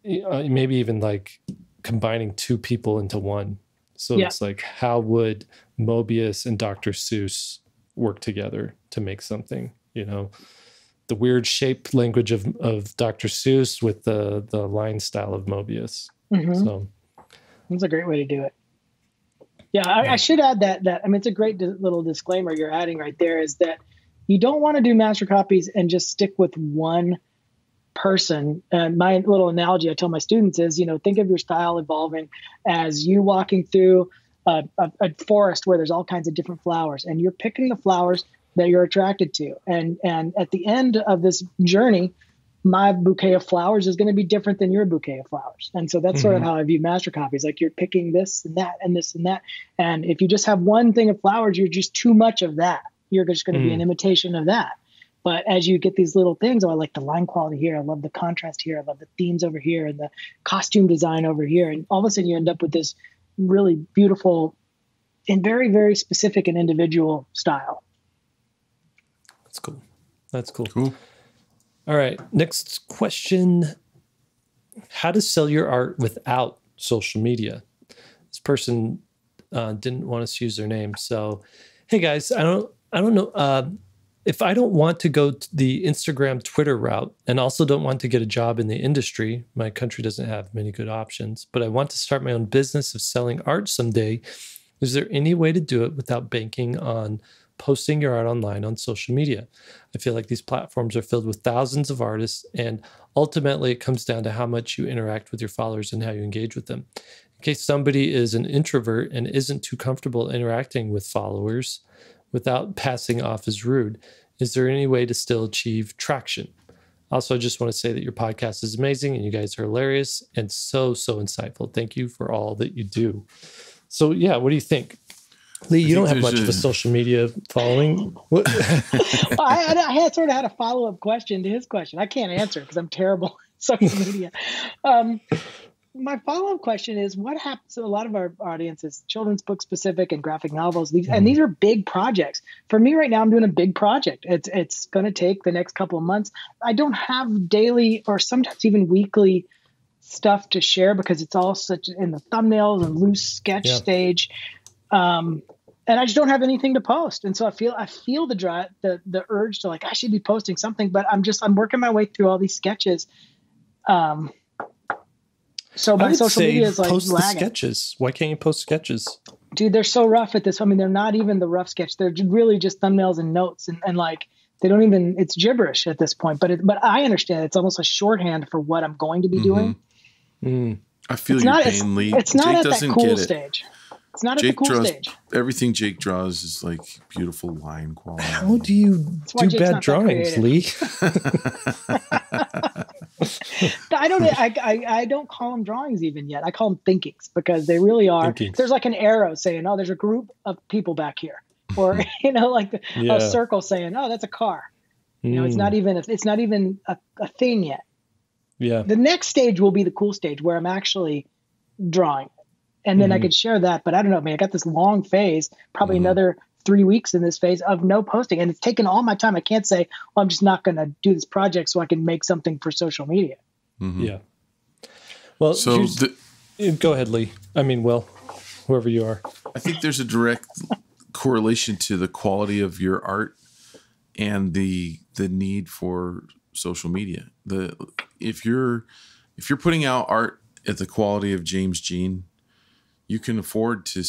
maybe even like combining 2 people into one. So It's like, how would Mobius and Dr. Seuss work together to make something, the weird shape language of Dr. Seuss with the line style of Mobius. So that's a great way to do it. Yeah, I should add that I mean, it's a great little disclaimer you're adding right there, is that you don't want to do master copies and just stick with one person. And my little analogy I tell my students is, think of your style evolving as you walking through a forest where there's all kinds of different flowers, and you're picking the flowers that you're attracted to. And at the end of this journey, my bouquet of flowers is going to be different than your bouquet of flowers. And so that's sort of how I view master copies. Like, you're picking this and that and this and that. And if you just have one thing of flowers, you're just too much of that. You're just going to be an imitation of that. But as you get these little things, I like the line quality here, I love the contrast here, I love the themes over here, and the costume design over here. And all of a sudden you end up with this really beautiful and very, very specific and individual style. That's cool. Cool. All right. Next question. How to sell your art without social media? This person didn't want us to use their name. So, hey guys, I don't know. if I don't want to go the Instagram, Twitter route, and also don't want to get a job in the industry, my country doesn't have many good options, but I want to start my own business of selling art someday, is there any way to do it without banking on posting your art online on social media? I feel like these platforms are filled with thousands of artists, and ultimately it comes down to how much you interact with your followers and how you engage with them. In case somebody is an introvert and isn't too comfortable interacting with followers without passing off as rude, is there any way to still achieve traction? Also, I just want to say that your podcast is amazing and you guys are hilarious and so insightful. Thank you for all that you do. So yeah, what do you think? Lee, you don't have much of a social media following. Well, I sort of had a follow-up question to his question. I can't answer because I'm terrible at social media. My follow-up question is, what happens to a lot of our audience is children's book specific and graphic novels. And these are big projects. For me right now, I'm doing a big project. It's going to take the next couple of months. I don't have daily or sometimes even weekly stuff to share because it's all such in the thumbnails and loose sketch stage. And I just don't have anything to post. And so I feel the urge to, like, I should be posting something, but I'm working my way through all these sketches. So my social media is like post lagging. The sketches. Why can't you post sketches? Dude, they're so rough at this. I mean, they're not even the rough sketch. They're really just thumbnails and notes, and like they don't even. It's gibberish at this point. But I understand it's almost a shorthand for what I'm going to be doing. I feel your pain, Lee. It's not Jake at doesn't that cool get it. stage. It's not Jake at the cool draws, stage. Everything Jake draws is like beautiful line quality. How do you do bad drawings, Lee? I don't call them drawings even yet. I call them thinkings because they really are. There's like an arrow saying, "Oh, there's a group of people back here," or like a circle saying, "Oh, that's a car." It's not even a thing yet. Yeah. The next stage will be the cool stage where I'm actually drawing, and then I could share that. But I don't know, man. I got this long phase, probably another 3 weeks in this phase of no posting, and it's taken all my time. I can't say, well, I'm just not going to do this project so I can make something for social media. Yeah. Well, so go ahead, Lee. I mean, well, whoever you are. I think there's a direct correlation to the quality of your art and the need for social media. If you're putting out art at the quality of James Jean, you can afford to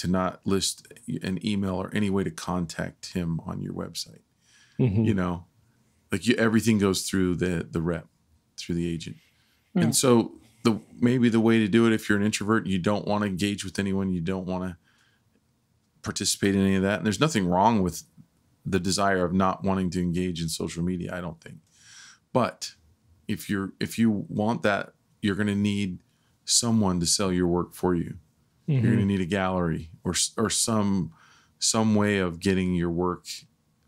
not list an email or any way to contact him on your website. Everything goes through the rep, through the agent. And so maybe the way to do it, if you're an introvert, you don't want to engage with anyone, you don't want to participate in any of that. And there's nothing wrong with the desire of not wanting to engage in social media, I don't think. But if you want that, you're going to need someone to sell your work for you. You're going to need a gallery or some way of getting your work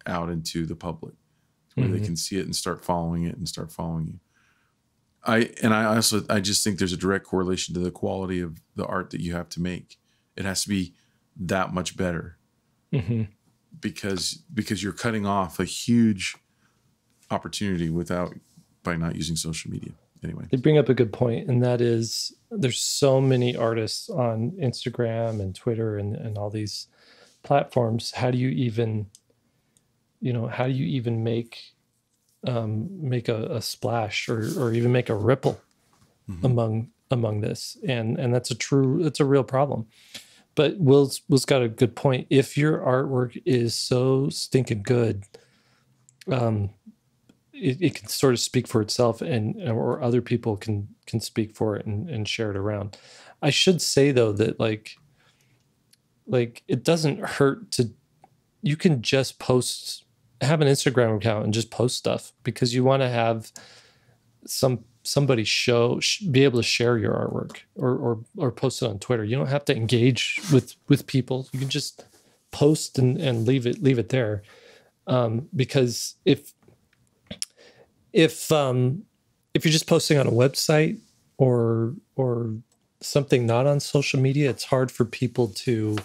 out into the public where they can see it and start following it and start following you. I just think there's a direct correlation to the quality of the art that you have to make. It has to be that much better because you're cutting off a huge opportunity by not using social media. Anyway, they bring up a good point, and that is there's so many artists on Instagram and Twitter and all these platforms. How do you even make a splash or even make a ripple among this? And that's a real problem. But Will's got a good point. If your artwork is so stinking good, it can sort of speak for itself, or other people can speak for it and share it around. I should say though that like it doesn't hurt you can just have an Instagram account and just post stuff because you want to have somebody be able to share your artwork or post it on Twitter. You don't have to engage with people. You can just post and leave it there. Because if you're just posting on a website or something not on social media, it's hard for people to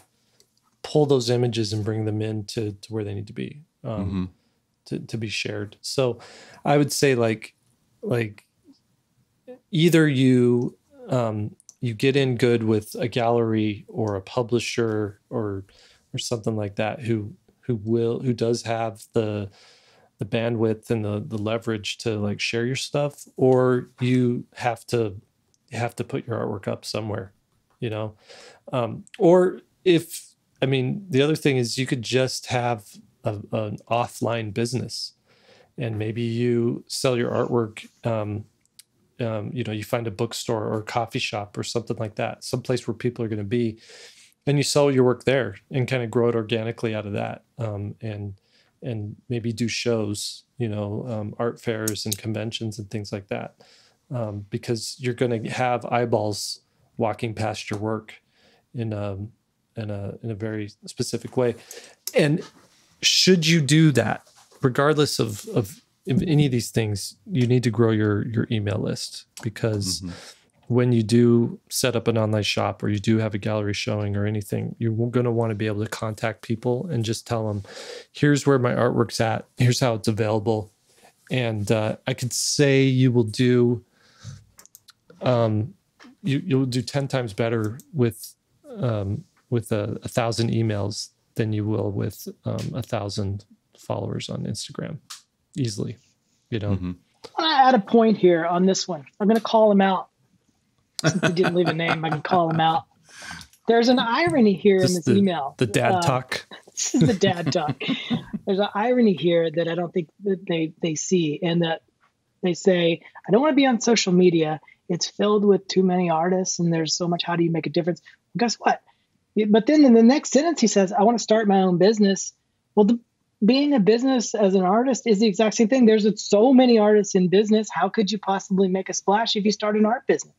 pull those images and bring them in to where they need to be, to be shared. So I would say like either you get in good with a gallery or a publisher or something like that who who does have the bandwidth and the leverage to like share your stuff, or you have to put your artwork up somewhere, you know. Or if, I mean, the other thing is you could just have an offline business, and maybe you sell your artwork. You know, you find a bookstore or a coffee shop or something like that, someplace where people are going to be, and you sell your work there and kind of grow it organically out of that. And maybe do shows, you know, art fairs and conventions and things like that, because you're going to have eyeballs walking past your work in a very specific way. And should you do that, regardless of any of these things, you need to grow your email list, because when you do set up an online shop or you do have a gallery showing or anything, you're going to want to be able to contact people and just tell them, here's where my artwork's at, here's how it's available. And I could say you will do you'll do 10 times better with 1,000 emails than you will with 1,000 followers on Instagram easily, you know. I want to add a point here on this one. I'm going to call him out. Since he didn't leave a name, I can call him out. There's an irony here in this email. The dad talk. This is the dad talk. There's an irony here that I don't think that they see, and that they say, I don't want to be on social media. It's filled with too many artists, and there's so much. How do you make a difference? Well, guess what? But then in the next sentence, he says, I want to start my own business. Well, being a business as an artist is the exact same thing. There's so many artists in business. How could you possibly make a splash if you start an art business?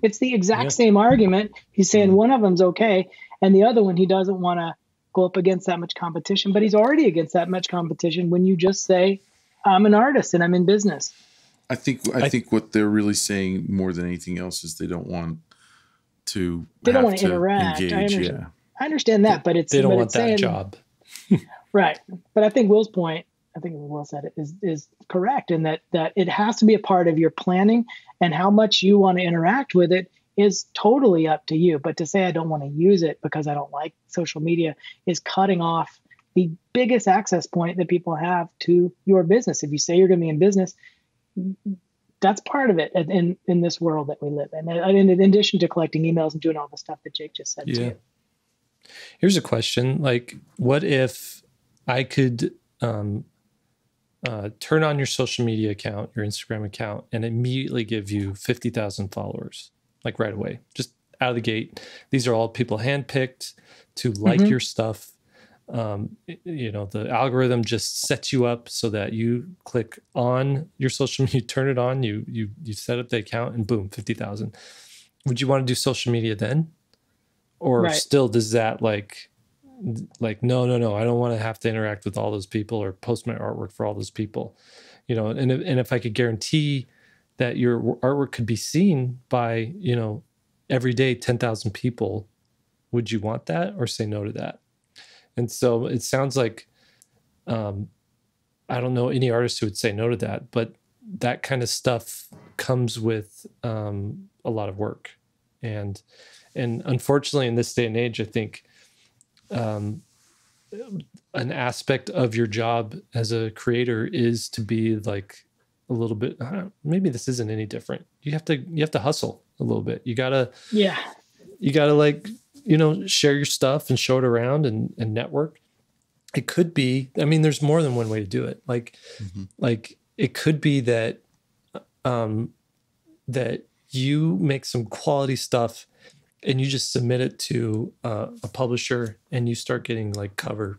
It's the exact same argument. He's saying one of them's okay, and the other one, he doesn't want to go up against that much competition, but he's already against that much competition when you just say, I'm an artist and I'm in business. I think what they're really saying more than anything else is they don't want to interact. Engage, I understand that, but they don't want that job. Right. But I think Will's point, I think Will said it, is correct, in that it has to be a part of your planning, and how much you want to interact with it is totally up to you. But to say I don't want to use it because I don't like social media is cutting off the biggest access point that people have to your business. If you say you're going to be in business, that's part of it in this world that we live in. And in addition to collecting emails and doing all the stuff that Jake just said to you. Here's a question. Like, what if I could turn on your social media account, your Instagram account, and immediately give you 50,000 followers, like right away, just out of the gate? These are all people handpicked to like your stuff. You know, the algorithm just sets you up so that you click on your social media, you turn it on, you set up the account, and boom, 50,000. Would you want to do social media then? Or still does that like, no, I don't want to have to interact with all those people or post my artwork for all those people, you know? And if I could guarantee that your artwork could be seen by, you know, every day, 10,000 people, would you want that or say no to that? And so it sounds like, I don't know any artist who would say no to that, but that kind of stuff comes with a lot of work. And unfortunately, in this day and age, I think an aspect of your job as a creator is to be like a little bit, maybe this isn't any different. You have to hustle a little bit. You gotta like, you know, share your stuff and show it around and network. It could be, I mean, there's more than one way to do it. Like, like it could be that, that you make some quality stuff and you just submit it to a publisher and you start getting like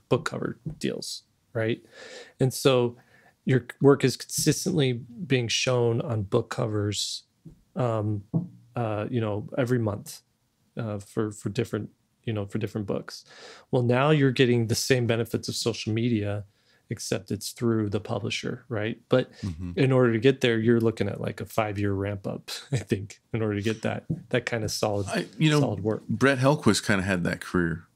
book cover deals, right? And so your work is consistently being shown on book covers, you know, every month for different, you know, for different books. Well, now you're getting the same benefits of social media, except it's through the publisher, right? But in order to get there, you're looking at like a 5-year ramp up, I think, in order to get that kind of solid, solid work. Brett Helquist kind of had that career.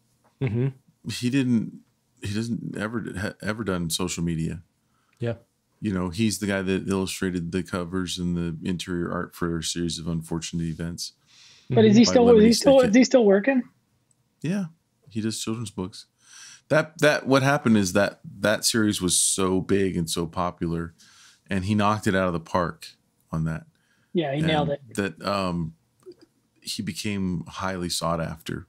He doesn't ever done social media. Yeah. You know, he's the guy that illustrated the covers and the interior art for a series of Unfortunate Events. But is he still working? Yeah. He does children's books. That what happened is that series was so big and so popular, and he knocked it out of the park on that. Yeah, he nailed it. That he became highly sought after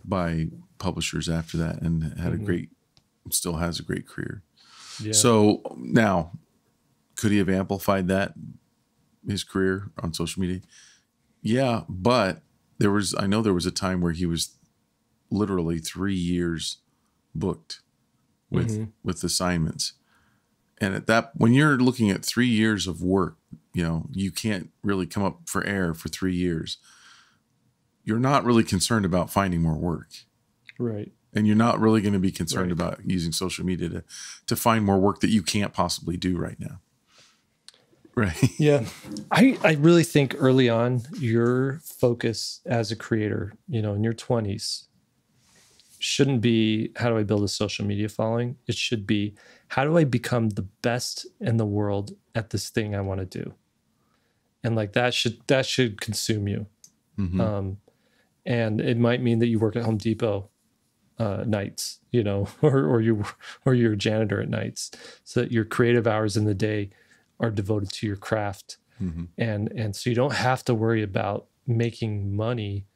by publishers after that, and had still has a great career. Yeah. So now, could he have amplified his career on social media? Yeah, but I know there was a time where he was literally 3 years booked with assignments. And when you're looking at 3 years of work, you can't really come up for air for 3 years. You're not really concerned about finding more work. Right. And you're not really going to be concerned about using social media to find more work that you can't possibly do right now. Right. Yeah. I really think early on, your focus as a creator, in your 20s, shouldn't be, how do I build a social media following? It should be, how do I become the best in the world at this thing I want to do? And like that should consume you. Mm-hmm. And it might mean that you work at Home Depot nights, or you're a janitor at nights, so that your creative hours in the day are devoted to your craft. Mm-hmm. And so you don't have to worry about making money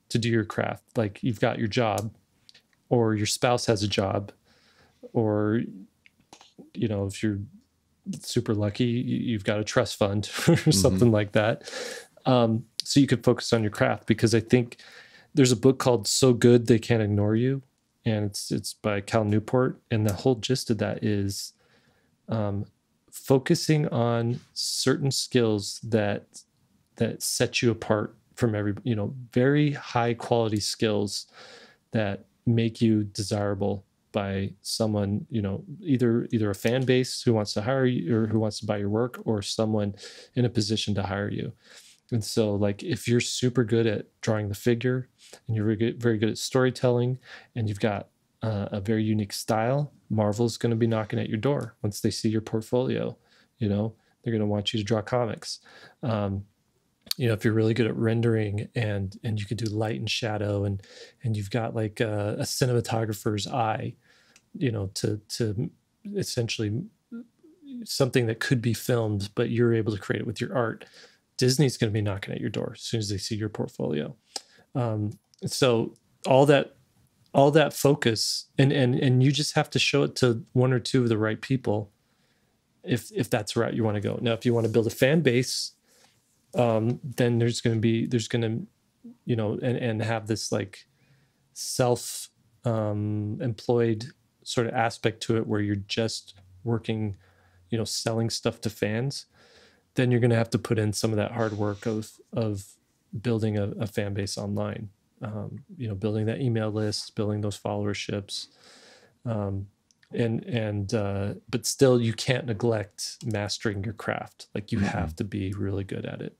to do your craft. Like, you've got your job, or your spouse has a job, or, if you're super lucky, you've got a trust fund or something like that. So you could focus on your craft, because I think there's a book called So Good They Can't Ignore You. And it's by Cal Newport. And the whole gist of that is focusing on certain skills that set you apart from very high quality skills that make you desirable by someone, either a fan base who wants to hire you or who wants to buy your work, or someone in a position to hire you. And so, like, if you're super good at drawing the figure, and you're very good at storytelling, and you've got a very unique style, Marvel's going to be knocking at your door once they see your portfolio. They're going to want you to draw comics. If you're really good at rendering and you can do light and shadow, and you've got like a cinematographer's eye, to essentially something that could be filmed, but you're able to create it with your art, Disney's going to be knocking at your door as soon as they see your portfolio. So all that focus, and you just have to show it to one or two of the right people if that's the route you want to go. Now, if you want to build a fan base, then there's going to and have this like self employed sort of aspect to it, where you're just working, selling stuff to fans. Then you're going to have to put in some of that hard work of building a fan base online, building that email list, building those followerships, but still you can't neglect mastering your craft. Like, you have to be really good at it.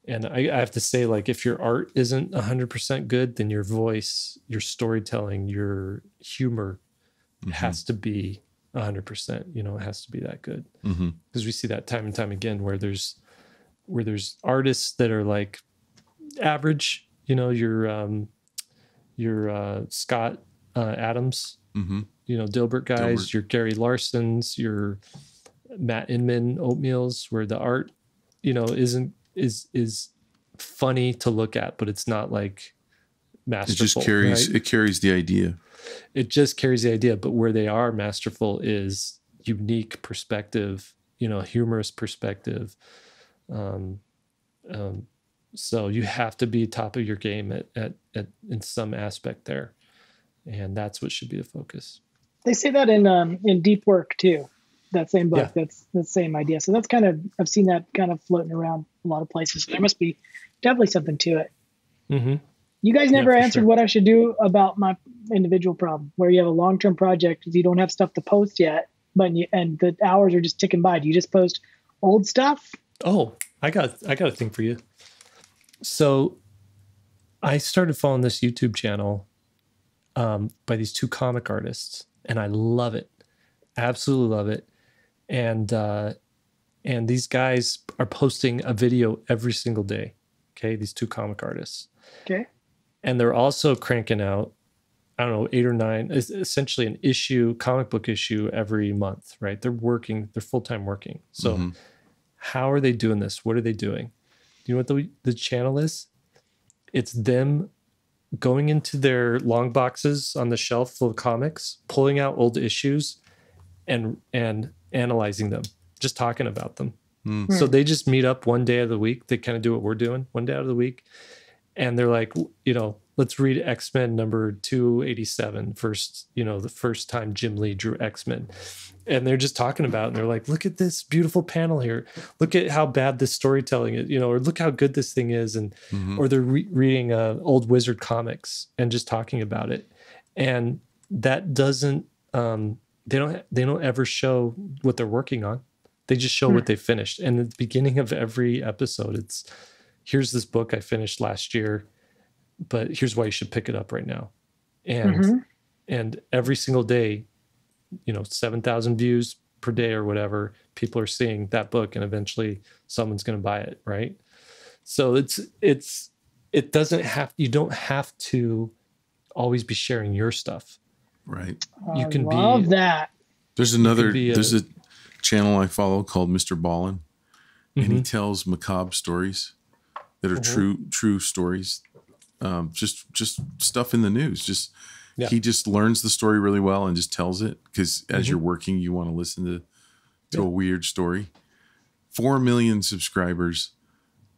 And I have to say, like, if your art isn't 100% good, then your voice, your storytelling, your humor has to be 100%, it has to be that good. Because we see that time and time again, where there's artists that are like average, your Scott Adams, Dilbert guys, your Gary Larsons, your Matt Inman Oatmeals, where the art, is funny to look at, but it's not like masterful. It carries the idea. It just carries the idea, but where they are masterful is unique perspective, humorous perspective. So you have to be top of your game at in some aspect there, and that's what should be the focus. They say that in Deep Work too. That same book. Yeah. That's the same idea. So that's I've seen that kind of floating around a lot of places. There must be definitely something to it. Mm-hmm. You guys never answered what I should do about my individual problem, where you have a long-term project, you don't have stuff to post yet, and the hours are just ticking by. Do you just post old stuff? Oh, I got a thing for you. So I started following this YouTube channel by these two comic artists, and I love it. Absolutely love it. And these guys are posting a video every single day. Okay. These two comic artists. Okay. And they're also cranking out I don't know, 8 or 9, is essentially an issue, comic book issue every month, right? They're full-time working. So how are they doing this? What are they doing? Do you know what the channel is? It's them going into their long boxes on the shelf full of comics, pulling out old issues and analyzing them, just talking about them. So they just meet up one day of the week. They kind of do what we're doing one day out of the week. And they're like, let's read X-Men number 287 first, the first time Jim Lee drew X-Men. And they're just talking about it. And they're like, look at this beautiful panel here. Look at how bad this storytelling is, or look how good this thing is. And, or they're reading old Wizard comics and just talking about it. And that doesn't, they don't ever show what they're working on. They just show what they finished. And at the beginning of every episode, it's, here's this book I finished last year, but here's why you should pick it up right now. And every single day, 7,000 views per day or whatever, people are seeing that book, and eventually someone's going to buy it. Right. So you don't have to always be sharing your stuff. Right. You can love that. There's a channel I follow called Mr. Ballin, and he tells macabre stories that are true stories. Just stuff in the news. He just learns the story really well and just tells it, because as you're working, you want to listen to a weird story. 4 million subscribers.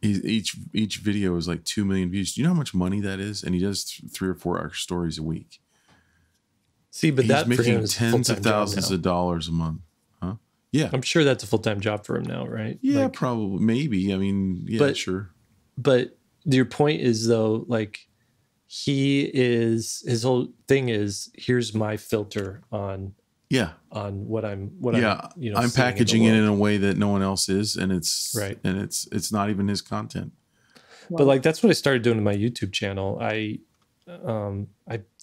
Each video is like 2 million views. Do you know how much money that is? And he does 3 or 4 stories a week. See, but he's making tens of thousands of dollars a month. Huh? Yeah. I'm sure that's a full-time job for him now, right? Yeah, probably. Maybe. I mean, yeah, sure. But your point is, though, like, his whole thing is, here's my filter on what I'm I'm packaging it in a way that no one else is, and it's right, and it's not even his content. But like, that's what I started doing in my YouTube channel. I've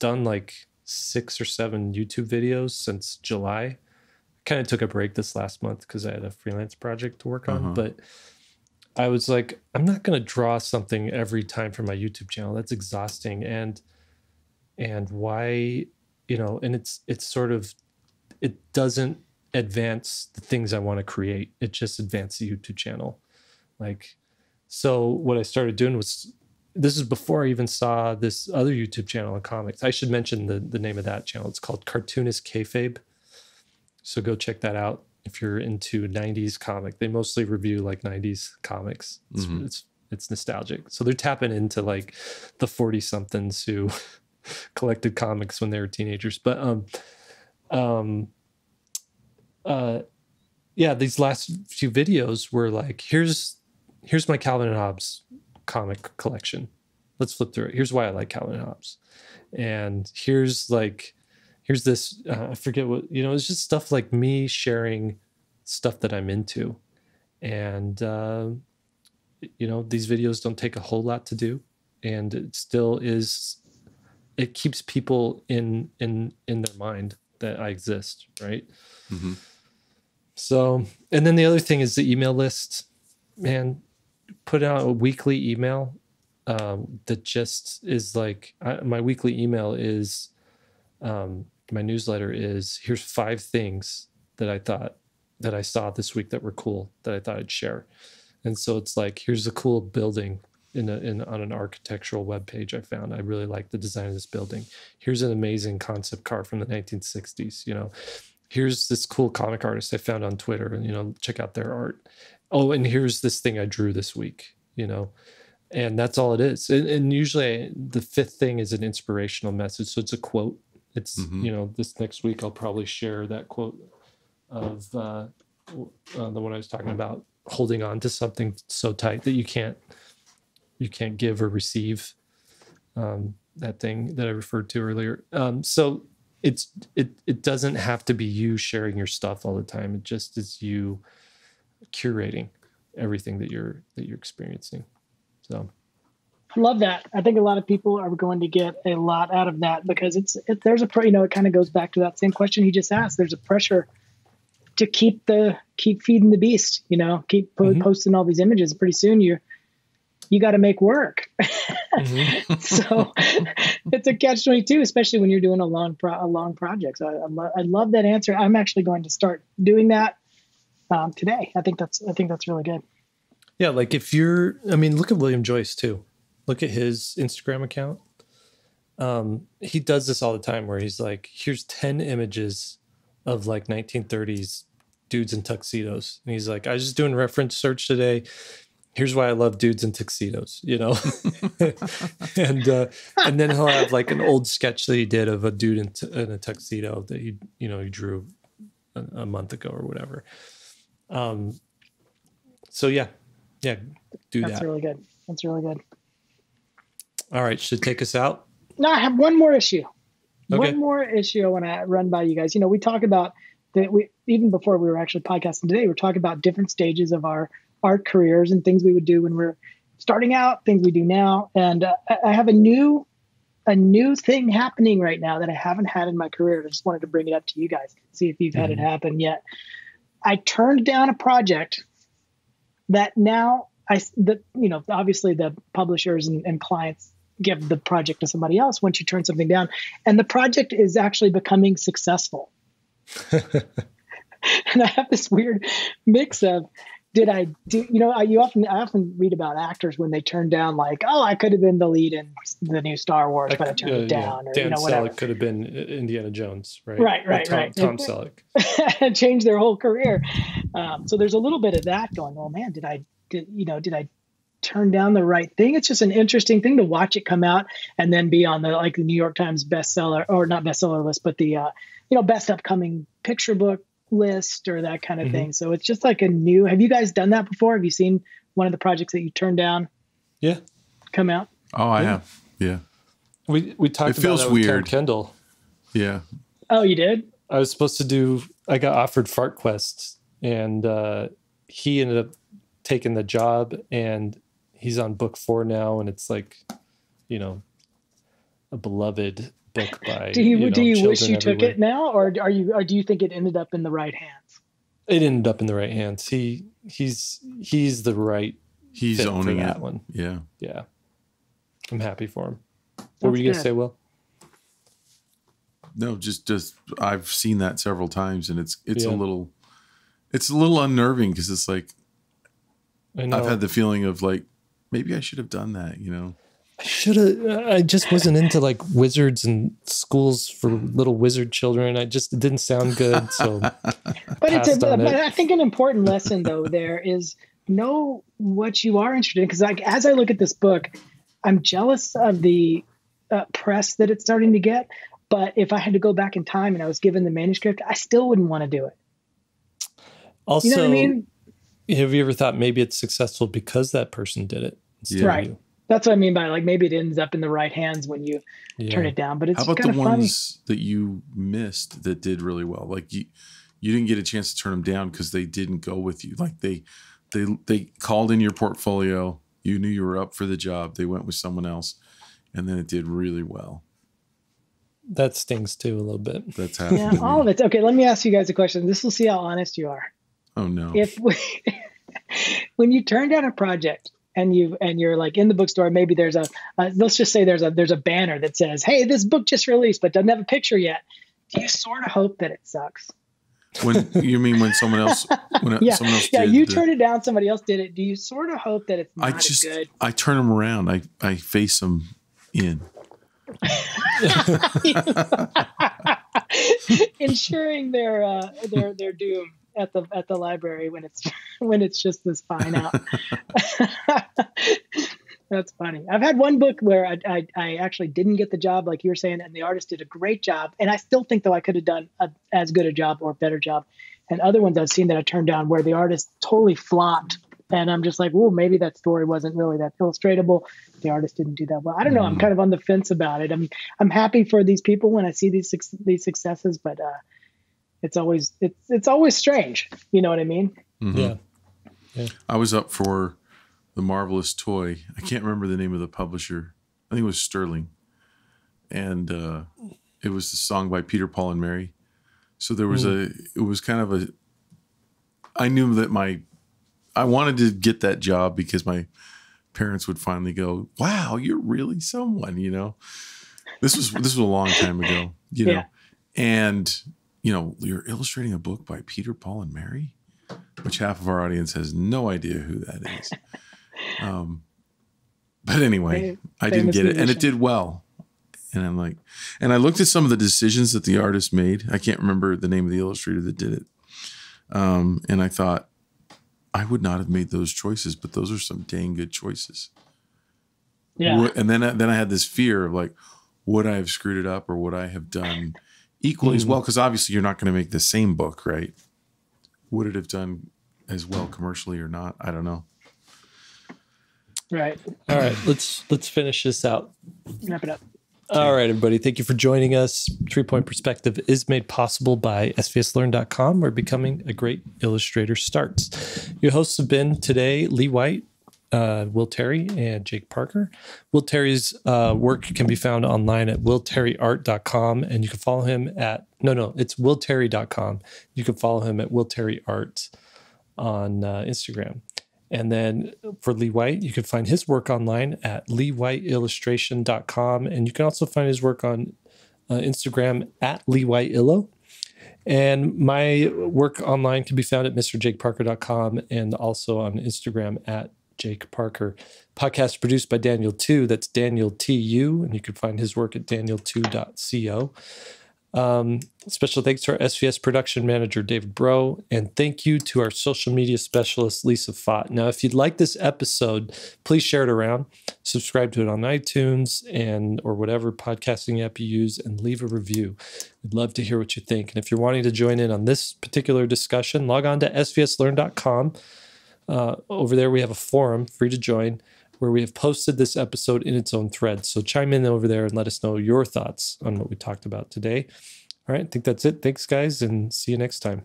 done like 6 or 7 YouTube videos since July. Kind of took a break this last month because I had a freelance project to work on, but I was like, I'm not going to draw something every time for my YouTube channel. That's exhausting. And why, and it's sort of, it doesn't advance the things I want to create. It just advances the YouTube channel. Like, so what I started doing was, this is before I even saw this other YouTube channel on comics. I should mention the name of that channel. It's called Cartoonist Kayfabe. So go check that out. If you're into 90s comic, they mostly review like 90s comics. It's nostalgic. So they're tapping into like the 40 somethings who collected comics when they were teenagers. But these last few videos were like, here's my Calvin and Hobbes comic collection. Let's flip through it. Here's why I like Calvin and Hobbes. And here's this, I forget what, it's just stuff like me sharing stuff that I'm into. And, these videos don't take a whole lot to do. And it still is, it keeps people in their mind that I exist. Right. So, and then the other thing is the email list, man, put out a weekly email that just is like, my weekly email is, my newsletter is, here's 5 things that I saw this week that were cool that I thought I'd share. And so it's like, here's a cool building on an architectural webpage I found. I really like the design of this building. Here's an amazing concept car from the 1960s. Here's this cool comic artist I found on Twitter, and check out their art. Oh, and here's this thing I drew this week. And that's all it is. And usually the 5th thing is an inspirational message. So it's a quote. It's, this next week, I'll probably share that quote of the one I was talking about, holding on to something so tight that you can't give or receive, that thing that I referred to earlier. So it doesn't have to be you sharing your stuff all the time. It just is you curating everything that you're experiencing. So I love that. I think a lot of people are going to get a lot out of that, because there's a it kind of goes back to that same question he just asked. There's a pressure to keep feeding the beast, keep posting all these images. Pretty soon you got to make work. Mm-hmm. So it's a catch-22, especially when you're doing a long project. So I love that answer. I'm actually going to start doing that today. I think that's really good. Yeah, like if you're, I mean, look at William Joyce too. Look at his Instagram account. He does this all the time where he's like, here's 10 images of like 1930s dudes in tuxedos. And he's like, I was just doing reference search today. Here's why I love dudes in tuxedos, you know? and then he'll have like an old sketch that he did of a dude in a tuxedo that he drew a month ago or whatever. So yeah, do that. That's really good. That's really good. All right. Should take us out? No, I have one more issue. Okay. One more issue I want to run by you guys. We talk about that. Even before we were actually podcasting today, we're talking about different stages of our careers and things we would do when we're starting out, things we do now. And I have a new thing happening right now that I haven't had in my career. I just wanted to bring it up to you guys, see if you've had it happen yet. I turned down a project that now obviously the publishers and clients give the project to somebody else once you turn something down, and the project is actually becoming successful. And I have this weird mix of, I often read about actors when they turn down, like, oh, I could have been the lead in the new Star Wars, but I turned it down. Yeah. Or Dan whatever. Selleck could have been Indiana Jones, right? Right. Tom Selleck. And change their whole career. So there's a little bit of that going, oh man, did I turn down the right thing? It's just an interesting thing to watch it come out and then be on the New York Times bestseller, or not bestseller list, but the best upcoming picture book list or that kind of thing. So it's just like have you guys done that before? Have you seen one of the projects that you turned down come out? Oh, I have. Yeah. We talked about that with Karen Kendall. Yeah. Oh, you did? I was supposed to I got offered Fart Quest, and he ended up taking the job, and he's on book 4 now, and it's like, a beloved book by. Do you wish you everywhere. took it now, or do you think it ended up in the right hands? It ended up in the right hands. He's the right. He's fit owning for that it. one. Yeah. Yeah. I'm happy for him. What were you gonna say, Will? No, just I've seen that several times, and it's a little unnerving, because it's like, I've had the feeling of like, maybe I should have done that, I just wasn't into like wizards and schools for little wizard children. It didn't sound good. So, but I think an important lesson though there is know what you are interested in. Because as I look at this book, I'm jealous of the press that it's starting to get. But if I had to go back in time and I was given the manuscript, I still wouldn't want to do it. Also, you know what I mean? Have you ever thought maybe it's successful because that person did it? Right. You? That's what I mean by like, maybe it ends up in the right hands when you turn it down. But it's how about the ones funny that you missed that did really well? Like you didn't get a chance to turn them down because they didn't go with you. Like they called in your portfolio. You knew you were up for the job. They went with someone else, and then it did really well. That stings too a little bit. That's happening. Yeah, all of it. Okay, let me ask you guys a question. This will see how honest you are. Oh no! When you turn down a project and you're like in the bookstore, maybe there's let's just say there's a banner that says, "Hey, this book just released, but doesn't have a picture yet." Do you sort of hope that it sucks? When someone else you turn it down, somebody else did it. Do you sort of hope that it's not as good? I turn them around. I face them in. Ensuring their doom at the library when it's just this fine out. That's funny. I've had one book where I actually didn't get the job, like you were saying, and the artist did a great job. And I still think, though, I could have done as good a job or a better job. And other ones I've seen that I turned down where the artist totally flopped. And I'm just like, oh, maybe that story wasn't really that illustratable. The artist didn't do that well. I don't know. I'm kind of on the fence about it. I'm happy for these people when I see these successes, but it's always strange. You know what I mean? Mm-hmm. Yeah. I was up for The Marvelous Toy. I can't remember the name of the publisher. I think it was Sterling. And it was a song by Peter, Paul, and Mary. So there was I knew that I wanted to get that job because my parents would finally go, wow, you're really someone, you know. This was a long time ago, you know. And, you know, you're illustrating a book by Peter, Paul, and Mary, which half of our audience has no idea who that is. But anyway, I didn't get it, and it did well. And I'm like, and I looked at some of the decisions that the artist made. I can't remember the name of the illustrator that did it. And I thought, I would not have made those choices, but those are some dang good choices. Yeah. And then I had this fear of like, would I have screwed it up, or would I have done equally as well? Because obviously you're not going to make the same book, right? Would it have done as well commercially or not? I don't know. Right. All right, let's finish this out. Wrap it up. All right, everybody. Thank you for joining us. 3-Point Perspective is made possible by SVSLearn.com, where becoming a great illustrator starts. Your hosts have been today Lee White, Will Terry, and Jake Parker. Will Terry's work can be found online at willterryart.com, and you can follow him at it's willterry.com. You can follow him at willterryart on Instagram. And then for Lee White, you can find his work online at leewhiteillustration.com. And you can also find his work on Instagram at leewhiteillo. And my work online can be found at mrjakeparker.com and also on Instagram at Jake Parker. Podcast produced by Daniel Tu. That's Daniel TU. And you can find his work at daniel2.co. Special thanks to our SVS production manager, David Bro, and thank you to our social media specialist, Lisa Fott. Now, if you'd like this episode, please share it around, subscribe to it on iTunes or whatever podcasting app you use, and leave a review. We'd love to hear what you think. And if you're wanting to join in on this particular discussion, log on to svslearn.com. Over there, we have a forum free to join, where we have posted this episode in its own thread. So chime in over there and let us know your thoughts on what we talked about today. All right, I think that's it. Thanks, guys, and see you next time.